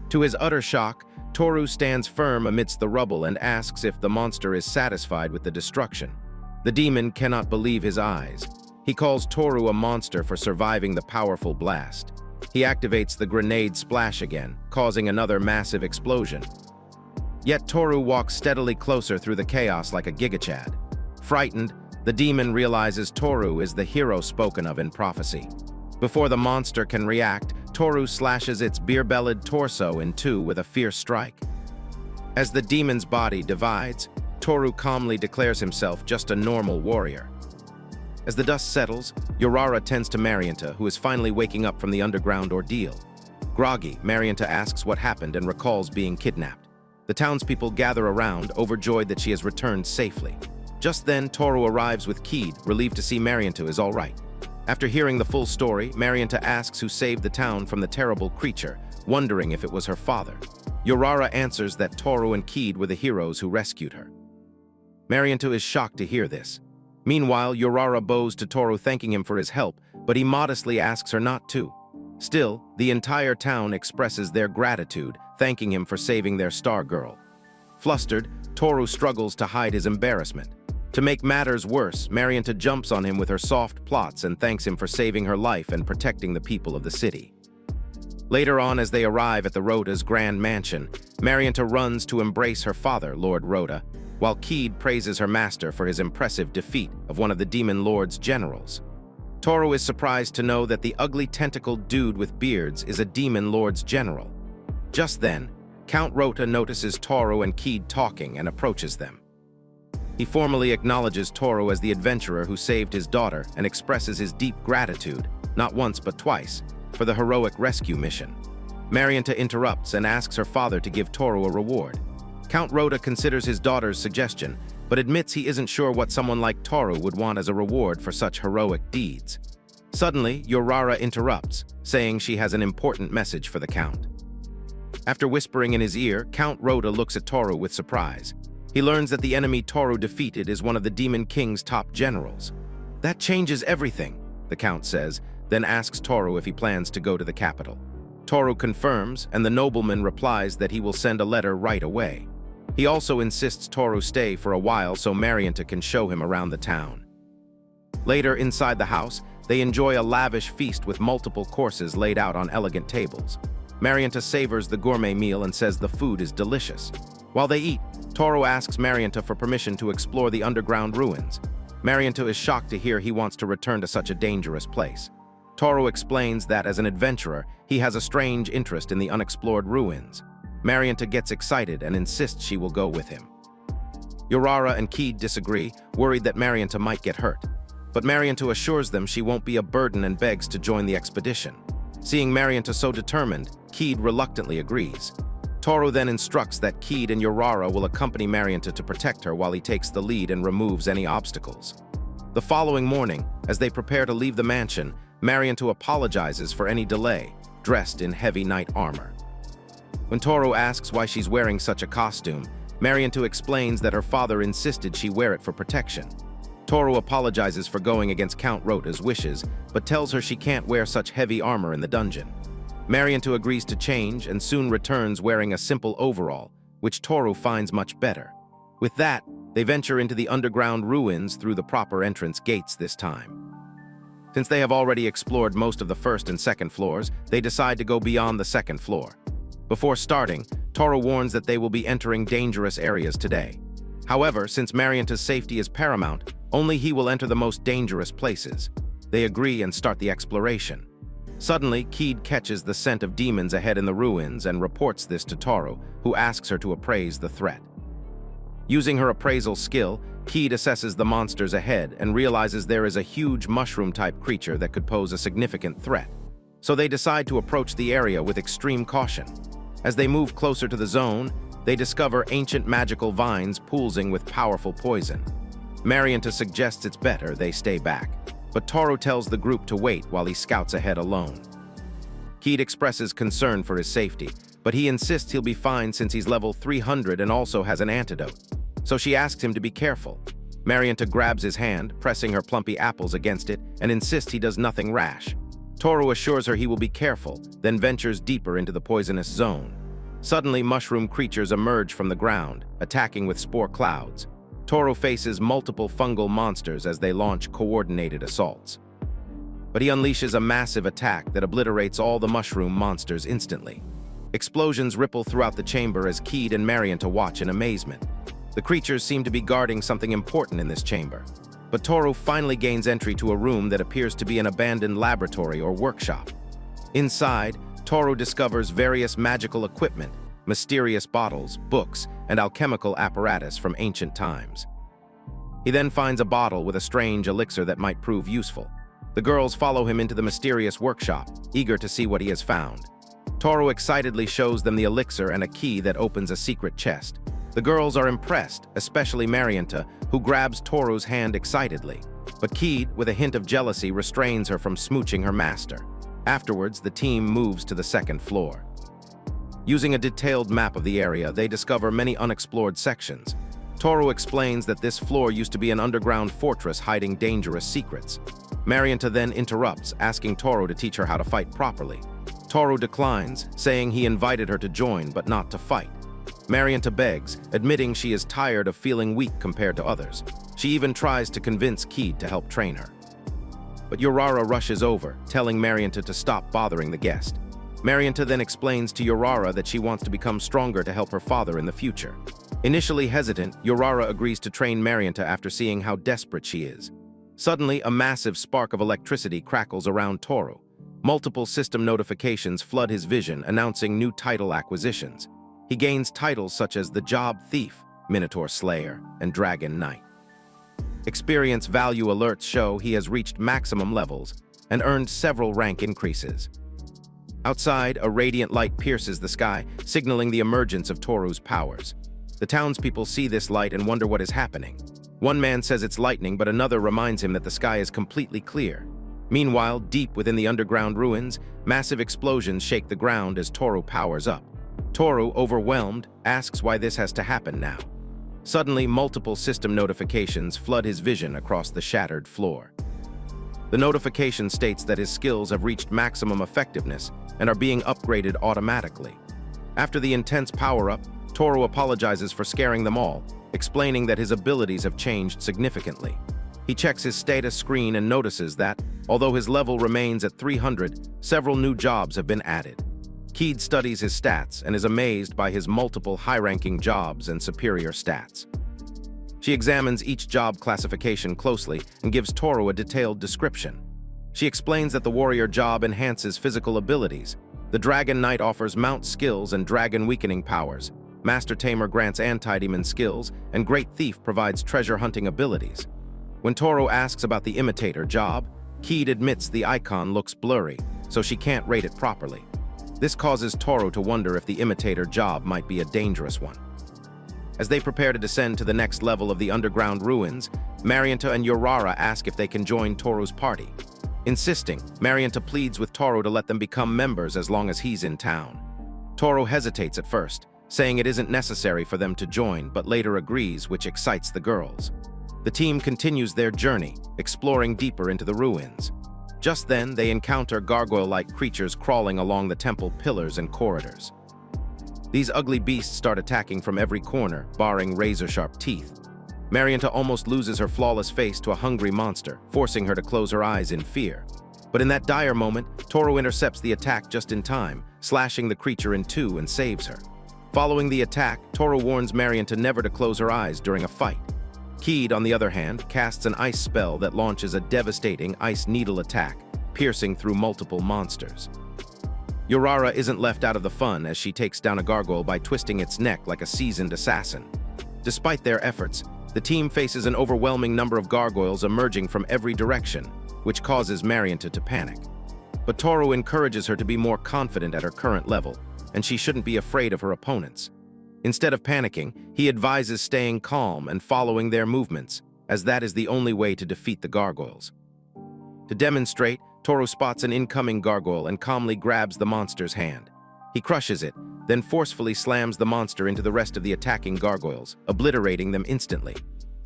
To his utter shock, Toru stands firm amidst the rubble and asks if the monster is satisfied with the destruction. The demon cannot believe his eyes. He calls Toru a monster for surviving the powerful blast. He activates the grenade splash again, causing another massive explosion. Yet Toru walks steadily closer through the chaos like a gigachad. Frightened, the demon realizes Toru is the hero spoken of in prophecy. Before the monster can react, Toru slashes its beer-bellied torso in two with a fierce strike. As the demon's body divides, Toru calmly declares himself just a normal warrior. As the dust settles, Urara tends to Marianta, who is finally waking up from the underground ordeal. Groggy, Marianta asks what happened and recalls being kidnapped. The townspeople gather around, overjoyed that she has returned safely. Just then, Toru arrives with Keed, relieved to see Marianta is all right. After hearing the full story, Marianta asks who saved the town from the terrible creature, wondering if it was her father. Urara answers that Toru and Keed were the heroes who rescued her. Marianta is shocked to hear this. Meanwhile, Urara bows to Toru thanking him for his help, but he modestly asks her not to. Still, the entire town expresses their gratitude, thanking him for saving their star girl. Flustered, Toru struggles to hide his embarrassment. To make matters worse, Marianta jumps on him with her soft plots and thanks him for saving her life and protecting the people of the city. Later on, as they arrive at the Rhoda's grand mansion, Marianta runs to embrace her father, Lord Rhoda, while Keed praises her master for his impressive defeat of one of the Demon Lord's generals. Toru is surprised to know that the ugly tentacled dude with beards is a Demon Lord's general. Just then, Count Rota notices Toru and Keed talking and approaches them. He formally acknowledges Toru as the adventurer who saved his daughter and expresses his deep gratitude, not once but twice, for the heroic rescue mission. Marianta interrupts and asks her father to give Toru a reward. Count Rota considers his daughter's suggestion, but admits he isn't sure what someone like Toru would want as a reward for such heroic deeds. Suddenly, Urara interrupts, saying she has an important message for the Count. After whispering in his ear, Count Rota looks at Toru with surprise. He learns that the enemy Toru defeated is one of the Demon King's top generals. That changes everything, the Count says, then asks Toru if he plans to go to the capital. Toru confirms, and the nobleman replies that he will send a letter right away. He also insists Toru stay for a while so Marianta can show him around the town. Later, inside the house, they enjoy a lavish feast with multiple courses laid out on elegant tables. Marianta savors the gourmet meal and says the food is delicious. While they eat, Toru asks Marianta for permission to explore the underground ruins. Marianta is shocked to hear he wants to return to such a dangerous place. Toru explains that as an adventurer, he has a strange interest in the unexplored ruins. Marianta gets excited and insists she will go with him. Urara and Keed disagree, worried that Marianta might get hurt. But Marianta assures them she won't be a burden and begs to join the expedition. Seeing Marianta so determined, Keed reluctantly agrees. Toru then instructs that Keed and Urara will accompany Marianta to protect her while he takes the lead and removes any obstacles. The following morning, as they prepare to leave the mansion, Marianta apologizes for any delay, dressed in heavy knight armor. When Toru asks why she's wearing such a costume, Marianta explains that her father insisted she wear it for protection. Toru apologizes for going against Count Rota's wishes, but tells her she can't wear such heavy armor in the dungeon. Marianta agrees to change and soon returns wearing a simple overall, which Toru finds much better. With that, they venture into the underground ruins through the proper entrance gates this time. Since they have already explored most of the first and second floors, they decide to go beyond the second floor. Before starting, Toru warns that they will be entering dangerous areas today. However, since Marianta's safety is paramount, only he will enter the most dangerous places. They agree and start the exploration. Suddenly, Keed catches the scent of demons ahead in the ruins and reports this to Toru, who asks her to appraise the threat. Using her appraisal skill, Keed assesses the monsters ahead and realizes there is a huge mushroom-type creature that could pose a significant threat. So they decide to approach the area with extreme caution. As they move closer to the zone, they discover ancient magical vines pulsing with powerful poison. Marianta suggests it's better they stay back, but Toru tells the group to wait while he scouts ahead alone. Keed expresses concern for his safety, but he insists he'll be fine since he's level 300 and also has an antidote. So she asks him to be careful. Marianta grabs his hand, pressing her plumpy apples against it, and insists he does nothing rash. Toru assures her he will be careful, then ventures deeper into the poisonous zone. Suddenly, mushroom creatures emerge from the ground, attacking with spore clouds. Toru faces multiple fungal monsters as they launch coordinated assaults. But he unleashes a massive attack that obliterates all the mushroom monsters instantly. Explosions ripple throughout the chamber as Keed and Marianta watch in amazement. The creatures seem to be guarding something important in this chamber. But Toru finally gains entry to a room that appears to be an abandoned laboratory or workshop. Inside, Toru discovers various magical equipment, mysterious bottles, books, and alchemical apparatus from ancient times. He then finds a bottle with a strange elixir that might prove useful. The girls follow him into the mysterious workshop, eager to see what he has found. Toru excitedly shows them the elixir and a key that opens a secret chest. The girls are impressed, especially Marianta, who grabs Toru's hand excitedly. But Keed, with a hint of jealousy, restrains her from smooching her master. Afterwards, the team moves to the second floor. Using a detailed map of the area, they discover many unexplored sections. Toru explains that this floor used to be an underground fortress hiding dangerous secrets. Marianta then interrupts, asking Toru to teach her how to fight properly. Toru declines, saying he invited her to join but not to fight. Marianta begs, admitting she is tired of feeling weak compared to others. She even tries to convince Keed to help train her. But Urara rushes over, telling Marianta to stop bothering the guest. Marianta then explains to Urara that she wants to become stronger to help her father in the future. Initially hesitant, Urara agrees to train Marianta after seeing how desperate she is. Suddenly, a massive spark of electricity crackles around Toru. Multiple system notifications flood his vision, announcing new title acquisitions. He gains titles such as the Job Thief, Minotaur Slayer, and Dragon Knight. Experience value alerts show he has reached maximum levels and earned several rank increases. Outside, a radiant light pierces the sky, signaling the emergence of Toru's powers. The townspeople see this light and wonder what is happening. One man says it's lightning, but another reminds him that the sky is completely clear. Meanwhile, deep within the underground ruins, massive explosions shake the ground as Toru powers up. Toru, overwhelmed, asks why this has to happen now. Suddenly, multiple system notifications flood his vision across the shattered floor. The notification states that his skills have reached maximum effectiveness and are being upgraded automatically. After the intense power-up, Toru apologizes for scaring them all, explaining that his abilities have changed significantly. He checks his status screen and notices that, although his level remains at 300, several new jobs have been added. Keed studies his stats and is amazed by his multiple high-ranking jobs and superior stats. She examines each job classification closely and gives Toru a detailed description. She explains that the warrior job enhances physical abilities. The Dragon Knight offers mount skills and dragon weakening powers. Master Tamer grants anti-demon skills, and Great Thief provides treasure hunting abilities. When Toru asks about the Imitator job, Keed admits the icon looks blurry, so she can't rate it properly. This causes Toru to wonder if the Imitator job might be a dangerous one. As they prepare to descend to the next level of the underground ruins, Marianta and Urara ask if they can join Toru's party. Insisting, Marianta pleads with Toru to let them become members as long as he's in town. Toru hesitates at first, saying it isn't necessary for them to join, but later agrees, which excites the girls. The team continues their journey, exploring deeper into the ruins. Just then, they encounter gargoyle-like creatures crawling along the temple pillars and corridors. These ugly beasts start attacking from every corner, barring razor-sharp teeth. Marianta almost loses her flawless face to a hungry monster, forcing her to close her eyes in fear. But in that dire moment, Toru intercepts the attack just in time, slashing the creature in two and saves her. Following the attack, Toru warns Marianta never to close her eyes during a fight. Keed, on the other hand, casts an ice spell that launches a devastating ice needle attack, piercing through multiple monsters. Urara isn't left out of the fun as she takes down a gargoyle by twisting its neck like a seasoned assassin. Despite their efforts, the team faces an overwhelming number of gargoyles emerging from every direction, which causes Marianta to panic. But Toru encourages her to be more confident at her current level, and she shouldn't be afraid of her opponents. Instead of panicking, he advises staying calm and following their movements, as that is the only way to defeat the gargoyles. To demonstrate, Toru spots an incoming gargoyle and calmly grabs the monster's hand. He crushes it, then forcefully slams the monster into the rest of the attacking gargoyles, obliterating them instantly.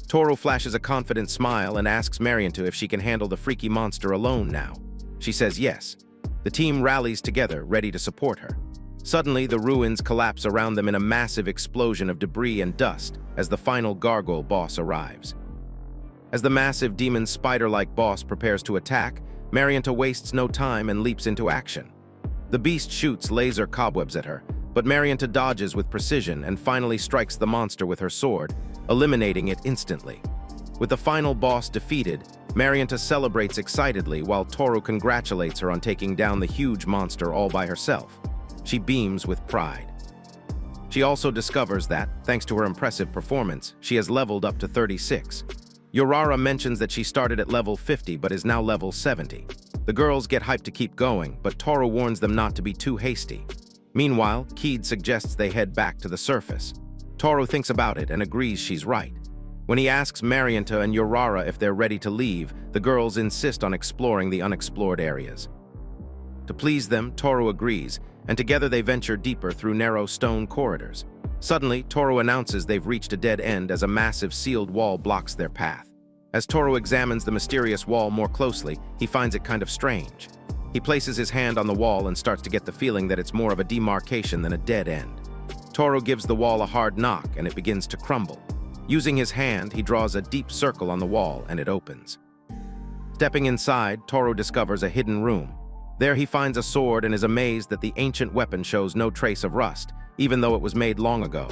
Toru flashes a confident smile and asks Marianta if she can handle the freaky monster alone now. She says yes. The team rallies together, ready to support her. Suddenly, the ruins collapse around them in a massive explosion of debris and dust as the final gargoyle boss arrives. As the massive demon spider-like boss prepares to attack, Marianta wastes no time and leaps into action. The beast shoots laser cobwebs at her, but Marianta dodges with precision and finally strikes the monster with her sword, eliminating it instantly. With the final boss defeated, Marianta celebrates excitedly while Toru congratulates her on taking down the huge monster all by herself. She beams with pride. She also discovers that, thanks to her impressive performance, she has leveled up to 36. Urara mentions that she started at level 50 but is now level 70. The girls get hyped to keep going, but Toru warns them not to be too hasty. Meanwhile, Keed suggests they head back to the surface. Toru thinks about it and agrees she's right. When he asks Marianta and Urara if they're ready to leave, the girls insist on exploring the unexplored areas. To please them, Toru agrees, and together they venture deeper through narrow stone corridors. Suddenly, Toru announces they've reached a dead end as a massive sealed wall blocks their path. As Toru examines the mysterious wall more closely, he finds it kind of strange. He places his hand on the wall and starts to get the feeling that it's more of a demarcation than a dead end. Toru gives the wall a hard knock and it begins to crumble. Using his hand, he draws a deep circle on the wall and it opens. Stepping inside, Toru discovers a hidden room. There he finds a sword and is amazed that the ancient weapon shows no trace of rust, even though it was made long ago.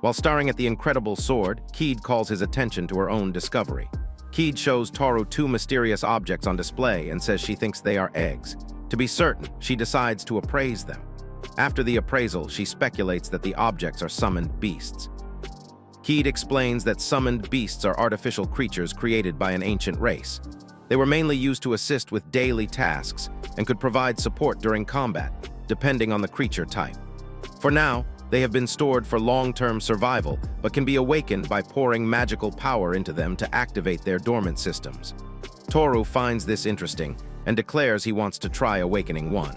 While staring at the incredible sword, Keed calls his attention to her own discovery. Keed shows Toru two mysterious objects on display and says she thinks they are eggs. To be certain, she decides to appraise them. After the appraisal, she speculates that the objects are summoned beasts. Keed explains that summoned beasts are artificial creatures created by an ancient race. They were mainly used to assist with daily tasks and could provide support during combat, depending on the creature type. For now, they have been stored for long-term survival, but can be awakened by pouring magical power into them to activate their dormant systems. Toru finds this interesting and declares he wants to try awakening one.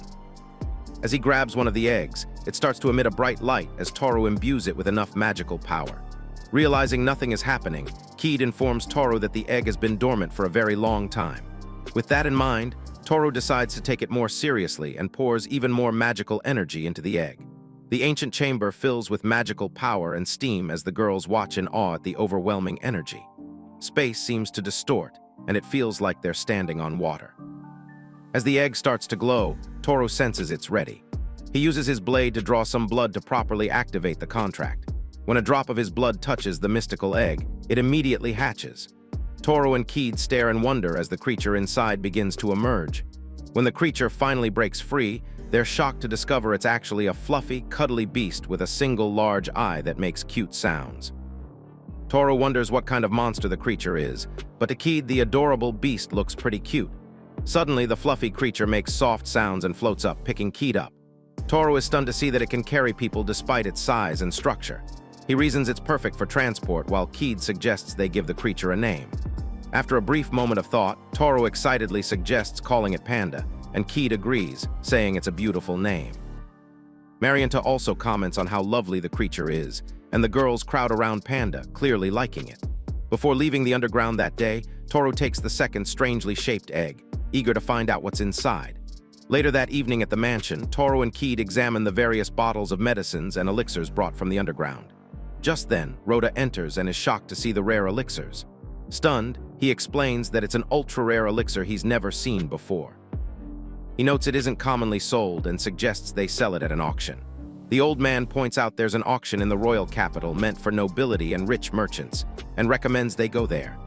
As he grabs one of the eggs, it starts to emit a bright light as Toru imbues it with enough magical power. Realizing nothing is happening, Keed informs Toru that the egg has been dormant for a very long time. With that in mind, Toru decides to take it more seriously and pours even more magical energy into the egg. The ancient chamber fills with magical power and steam as the girls watch in awe at the overwhelming energy. Space seems to distort, and it feels like they're standing on water. As the egg starts to glow, Toru senses it's ready. He uses his blade to draw some blood to properly activate the contract. When a drop of his blood touches the mystical egg, it immediately hatches. Toru and Keed stare in wonder as the creature inside begins to emerge. When the creature finally breaks free, they're shocked to discover it's actually a fluffy, cuddly beast with a single large eye that makes cute sounds. Toru wonders what kind of monster the creature is, but to Keed, the adorable beast looks pretty cute. Suddenly, the fluffy creature makes soft sounds and floats up, picking Keed up. Toru is stunned to see that it can carry people despite its size and structure. He reasons it's perfect for transport, while Keed suggests they give the creature a name. After a brief moment of thought, Toru excitedly suggests calling it Panda, and Keed agrees, saying it's a beautiful name. Marianta also comments on how lovely the creature is, and the girls crowd around Panda, clearly liking it. Before leaving the underground that day, Toru takes the second strangely shaped egg, eager to find out what's inside. Later that evening at the mansion, Toru and Keed examine the various bottles of medicines and elixirs brought from the underground. Just then, Rhoda enters and is shocked to see the rare elixirs. Stunned, he explains that it's an ultra-rare elixir he's never seen before. He notes it isn't commonly sold and suggests they sell it at an auction. The old man points out there's an auction in the royal capital meant for nobility and rich merchants, and recommends they go there.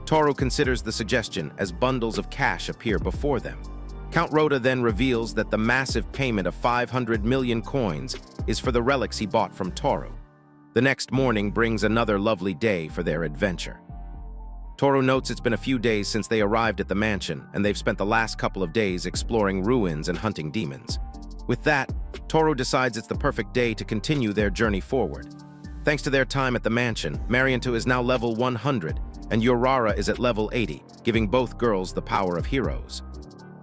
Toru considers the suggestion as bundles of cash appear before them. Count Rhoda then reveals that the massive payment of 500 million coins is for the relics he bought from Toru. The next morning brings another lovely day for their adventure. Toru notes it's been a few days since they arrived at the mansion, and they've spent the last couple of days exploring ruins and hunting demons. With that, Toru decides it's the perfect day to continue their journey forward. Thanks to their time at the mansion, Marianta is now level 100, and Urara is at level 80, giving both girls the power of heroes.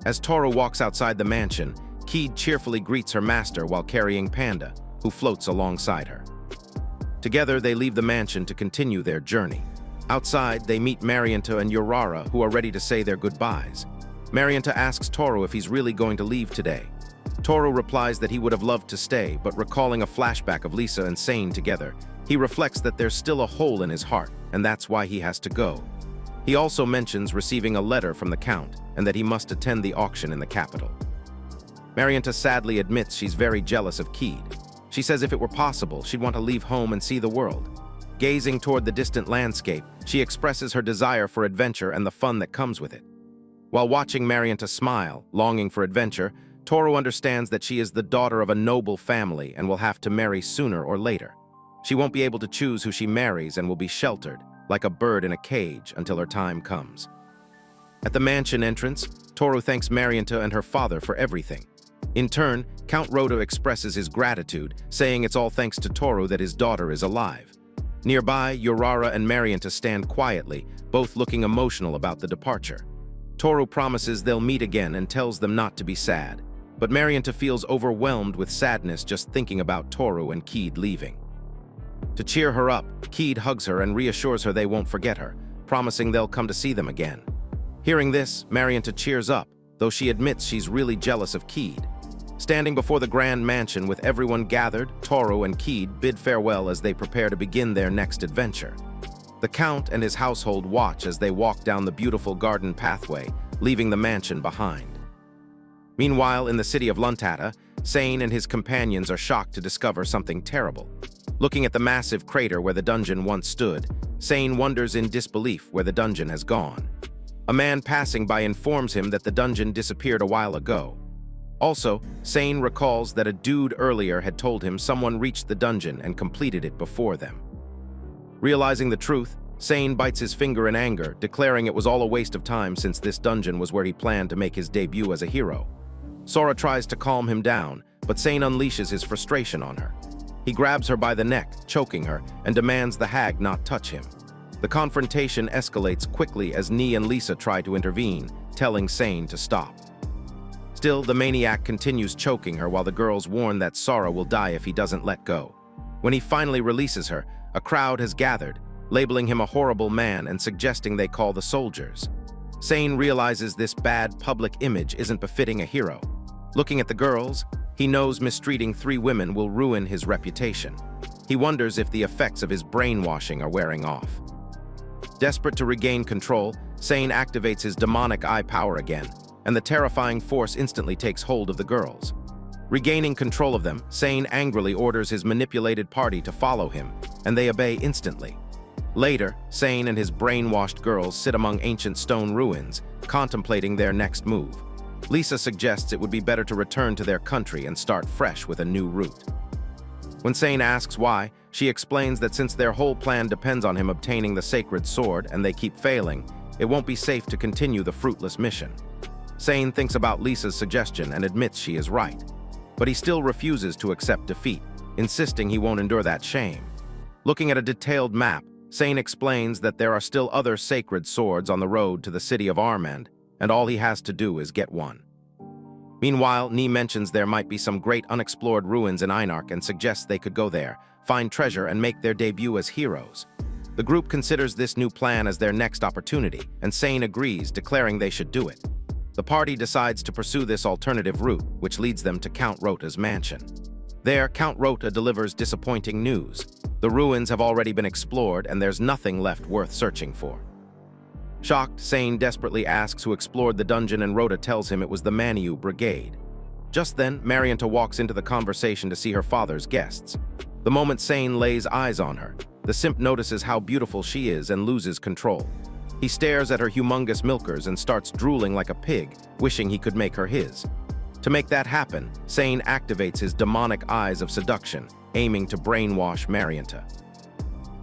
As Toru walks outside the mansion, Keed cheerfully greets her master while carrying Panda, who floats alongside her. Together, they leave the mansion to continue their journey. Outside, they meet Marianta and Urara, who are ready to say their goodbyes. Marianta asks Toru if he's really going to leave today. Toru replies that he would have loved to stay, but recalling a flashback of Lisa and Sane together, he reflects that there's still a hole in his heart, and that's why he has to go. He also mentions receiving a letter from the Count, and that he must attend the auction in the capital. Marianta sadly admits she's very jealous of Keed. She says if it were possible, she'd want to leave home and see the world. Gazing toward the distant landscape, she expresses her desire for adventure and the fun that comes with it. While watching Marianta smile, longing for adventure, Toru understands that she is the daughter of a noble family and will have to marry sooner or later. She won't be able to choose who she marries and will be sheltered, like a bird in a cage, until her time comes. At the mansion entrance, Toru thanks Marianta and her father for everything. In turn, Count Rota expresses his gratitude, saying it's all thanks to Toru that his daughter is alive. Nearby, Urara and Marianta stand quietly, both looking emotional about the departure. Toru promises they'll meet again and tells them not to be sad, but Marianta feels overwhelmed with sadness just thinking about Toru and Keed leaving. To cheer her up, Keed hugs her and reassures her they won't forget her, promising they'll come to see them again. Hearing this, Marianta cheers up, though she admits she's really jealous of Keed. Standing before the grand mansion with everyone gathered, Toru and Keed bid farewell as they prepare to begin their next adventure. The Count and his household watch as they walk down the beautiful garden pathway, leaving the mansion behind. Meanwhile, in the city of Luntata, Sane and his companions are shocked to discover something terrible. Looking at the massive crater where the dungeon once stood, Sane wonders in disbelief where the dungeon has gone. A man passing by informs him that the dungeon disappeared a while ago. Also, Sane recalls that a dude earlier had told him someone reached the dungeon and completed it before them. Realizing the truth, Sane bites his finger in anger, declaring it was all a waste of time since this dungeon was where he planned to make his debut as a hero. Sora tries to calm him down, but Sane unleashes his frustration on her. He grabs her by the neck, choking her, and demands the hag not touch him. The confrontation escalates quickly as Nee and Lisa try to intervene, telling Sane to stop. Still, the maniac continues choking her while the girls warn that Sora will die if he doesn't let go. When he finally releases her, a crowd has gathered, labeling him a horrible man and suggesting they call the soldiers. Sane realizes this bad public image isn't befitting a hero. Looking at the girls, he knows mistreating 3 women will ruin his reputation. He wonders if the effects of his brainwashing are wearing off. Desperate to regain control, Sane activates his demonic eye power again, and the terrifying force instantly takes hold of the girls. Regaining control of them, Sane angrily orders his manipulated party to follow him, and they obey instantly. Later, Sane and his brainwashed girls sit among ancient stone ruins, contemplating their next move. Lisa suggests it would be better to return to their country and start fresh with a new route. When Sane asks why, she explains that since their whole plan depends on him obtaining the sacred sword and they keep failing, it won't be safe to continue the fruitless mission. Sane thinks about Lisa's suggestion and admits she is right. But he still refuses to accept defeat, insisting he won't endure that shame. Looking at a detailed map, Sane explains that there are still other sacred swords on the road to the city of Armand, and all he has to do is get one. Meanwhile, Nee mentions there might be some great unexplored ruins in Einarch and suggests they could go there, find treasure, and make their debut as heroes. The group considers this new plan as their next opportunity, and Sane agrees, declaring they should do it. The party decides to pursue this alternative route, which leads them to Count Rota's mansion. There, Count Rota delivers disappointing news. The ruins have already been explored, and there's nothing left worth searching for. Shocked, Sane desperately asks who explored the dungeon, and Rota tells him it was the Maniou Brigade. Just then, Marianta walks into the conversation to see her father's guests. The moment Sane lays eyes on her, the simp notices how beautiful she is and loses control. He stares at her humongous milkers and starts drooling like a pig, wishing he could make her his. To make that happen, Sane activates his demonic eyes of seduction, aiming to brainwash Marianta.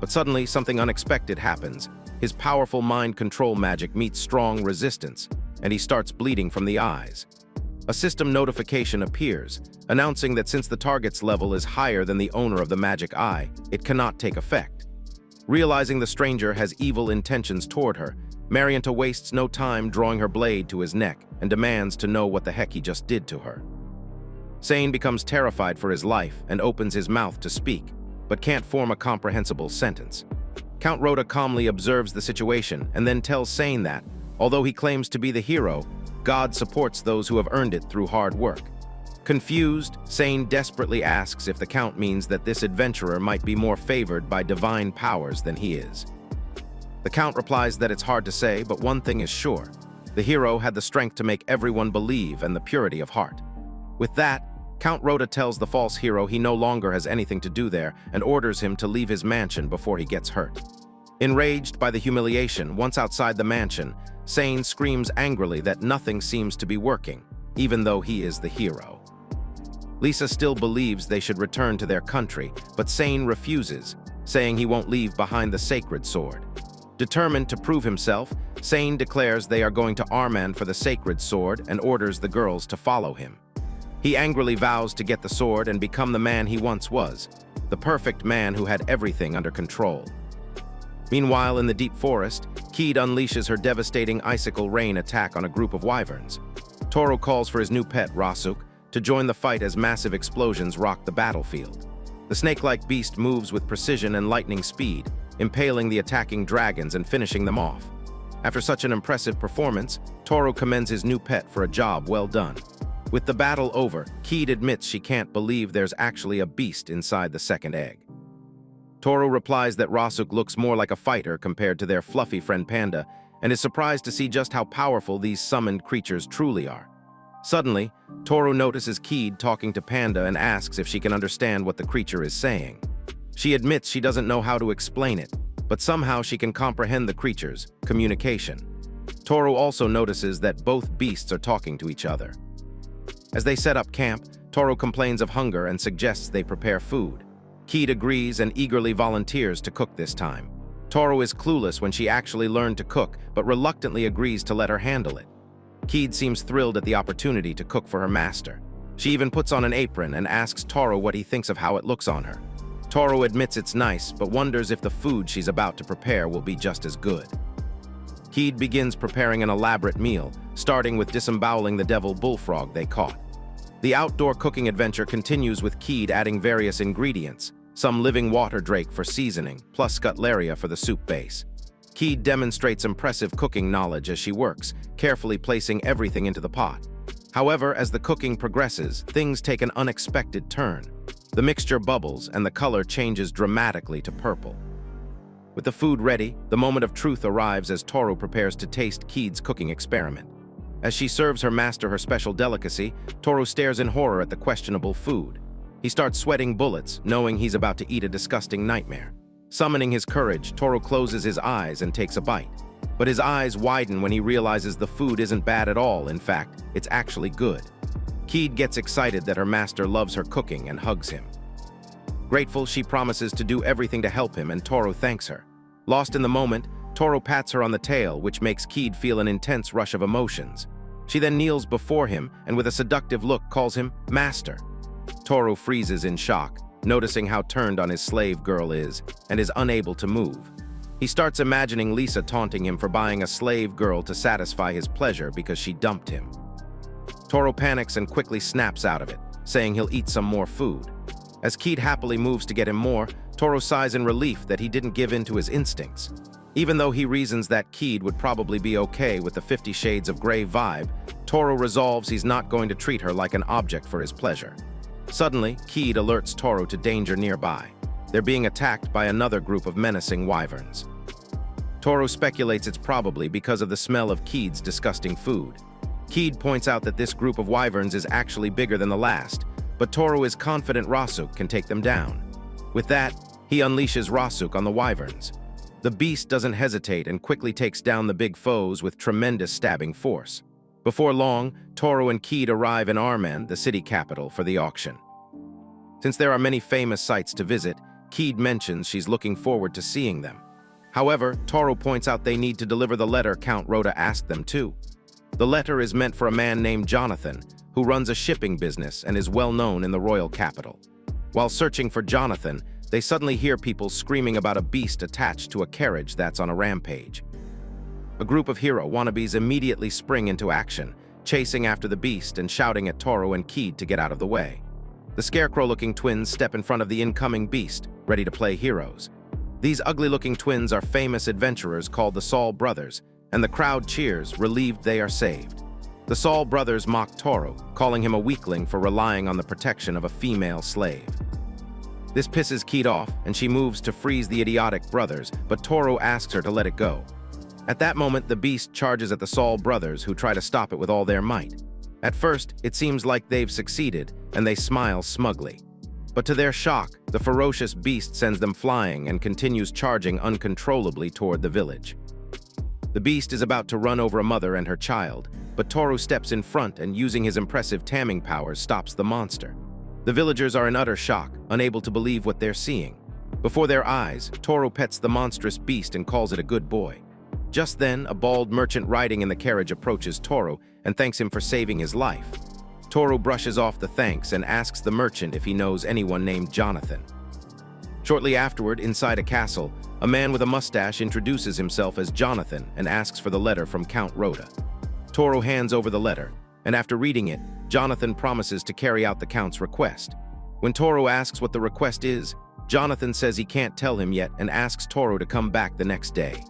But suddenly, something unexpected happens. His powerful mind control magic meets strong resistance, and he starts bleeding from the eyes. A system notification appears, announcing that since the target's level is higher than the owner of the magic eye, it cannot take effect. Realizing the stranger has evil intentions toward her, Marianta wastes no time drawing her blade to his neck and demands to know what the heck he just did to her. Sane becomes terrified for his life and opens his mouth to speak, but can't form a comprehensible sentence. Count Rota calmly observes the situation and then tells Sane that, although he claims to be the hero, God supports those who have earned it through hard work. Confused, Sane desperately asks if the Count means that this adventurer might be more favored by divine powers than he is. The Count replies that it's hard to say, but one thing is sure. The hero had the strength to make everyone believe and the purity of heart. With that, Count Rhoda tells the false hero he no longer has anything to do there and orders him to leave his mansion before he gets hurt. Enraged by the humiliation, once outside the mansion, Sane screams angrily that nothing seems to be working, even though he is the hero. Lisa still believes they should return to their country, but Sane refuses, saying he won't leave behind the sacred sword. Determined to prove himself, Sane declares they are going to Armand for the sacred sword and orders the girls to follow him. He angrily vows to get the sword and become the man he once was, the perfect man who had everything under control. Meanwhile, in the deep forest, Keed unleashes her devastating icicle rain attack on a group of wyverns. Toru calls for his new pet, Rasuk, to join the fight as massive explosions rock the battlefield. The snake-like beast moves with precision and lightning speed, impaling the attacking dragons and finishing them off. After such an impressive performance, Toru commends his new pet for a job well done. With the battle over, Keed admits she can't believe there's actually a beast inside the second egg. Toru replies that Rasuk looks more like a fighter compared to their fluffy friend Panda, and is surprised to see just how powerful these summoned creatures truly are. Suddenly, Toru notices Keed talking to Panda and asks if she can understand what the creature is saying. She admits she doesn't know how to explain it, but somehow she can comprehend the creature's communication. Toru also notices that both beasts are talking to each other. As they set up camp, Toru complains of hunger and suggests they prepare food. Keed agrees and eagerly volunteers to cook this time. Toru is clueless when she actually learned to cook, but reluctantly agrees to let her handle it. Keed seems thrilled at the opportunity to cook for her master. She even puts on an apron and asks Toru what he thinks of how it looks on her. Toru admits it's nice, but wonders if the food she's about to prepare will be just as good. Keed begins preparing an elaborate meal, starting with disemboweling the devil bullfrog they caught. The outdoor cooking adventure continues with Keed adding various ingredients, some living water drake for seasoning, plus scutellaria for the soup base. Keed demonstrates impressive cooking knowledge as she works, carefully placing everything into the pot. However, as the cooking progresses, things take an unexpected turn. The mixture bubbles and the color changes dramatically to purple. With the food ready, the moment of truth arrives as Toru prepares to taste Keed's cooking experiment. As she serves her master her special delicacy, Toru stares in horror at the questionable food. He starts sweating bullets, knowing he's about to eat a disgusting nightmare. Summoning his courage, Toru closes his eyes and takes a bite. But his eyes widen when he realizes the food isn't bad at all. In fact, it's actually good. Keed gets excited that her master loves her cooking and hugs him. Grateful, she promises to do everything to help him, and Toru thanks her. Lost in the moment, Toru pats her on the tail, which makes Keed feel an intense rush of emotions. She then kneels before him and with a seductive look calls him Master. Toru freezes in shock, noticing how turned on his slave girl is, and is unable to move. He starts imagining Lisa taunting him for buying a slave girl to satisfy his pleasure because she dumped him. Toru panics and quickly snaps out of it, saying he'll eat some more food. As Keed happily moves to get him more, Toru sighs in relief that he didn't give in to his instincts. Even though he reasons that Keed would probably be okay with the 50 Shades of Grey vibe, Toru resolves he's not going to treat her like an object for his pleasure. Suddenly, Keed alerts Toru to danger nearby. They're being attacked by another group of menacing wyverns. Toru speculates it's probably because of the smell of Keed's disgusting food. Keed points out that this group of wyverns is actually bigger than the last, but Toru is confident Rasuk can take them down. With that, he unleashes Rasuk on the wyverns. The beast doesn't hesitate and quickly takes down the big foes with tremendous stabbing force. Before long, Toru and Keed arrive in Armand, the city capital, for the auction. Since there are many famous sites to visit, Keed mentions she's looking forward to seeing them. However, Toru points out they need to deliver the letter Count Rhoda asked them to. The letter is meant for a man named Jonathan, who runs a shipping business and is well known in the royal capital. While searching for Jonathan, they suddenly hear people screaming about a beast attached to a carriage that's on a rampage. A group of hero wannabes immediately spring into action, chasing after the beast and shouting at Toru and Keed to get out of the way. The scarecrow-looking twins step in front of the incoming beast, ready to play heroes. These ugly-looking twins are famous adventurers called the Saul brothers, and the crowd cheers, relieved they are saved. The The Saul brothers mock Toru, calling him a weakling for relying on the protection of a female slave. This pisses Keat off, and she moves to freeze the idiotic brothers, but Toru asks her to let it go. At that moment, the beast charges at the Saul brothers, who try to stop it with all their might. At first, it seems like they've succeeded, and they smile smugly. But to their shock, the ferocious beast sends them flying and continues charging uncontrollably toward the village. The beast is about to run over a mother and her child, but Toru steps in front and, using his impressive tamming powers, stops the monster. The villagers are in utter shock, unable to believe what they're seeing. Before their eyes, Toru pets the monstrous beast and calls it a good boy. Just then, a bald merchant riding in the carriage approaches Toru and thanks him for saving his life. Toru brushes off the thanks and asks the merchant if he knows anyone named Jonathan. Shortly afterward, inside a castle, a man with a mustache introduces himself as Jonathan and asks for the letter from Count Rhoda. Toru hands over the letter, and after reading it, Jonathan promises to carry out the Count's request. When Toru asks what the request is, Jonathan says he can't tell him yet and asks Toru to come back the next day.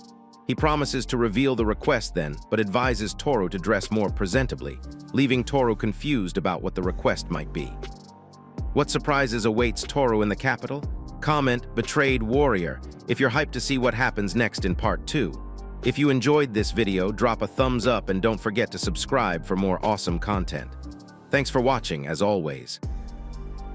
He promises to reveal the request then, but advises Toru to dress more presentably, leaving Toru confused about what the request might be. What surprises awaits Toru in the capital? Comment "Betrayed Warrior" if you're hyped to see what happens next in Part 2. If you enjoyed this video, drop a thumbs up and don't forget to subscribe for more awesome content. Thanks for watching, as always.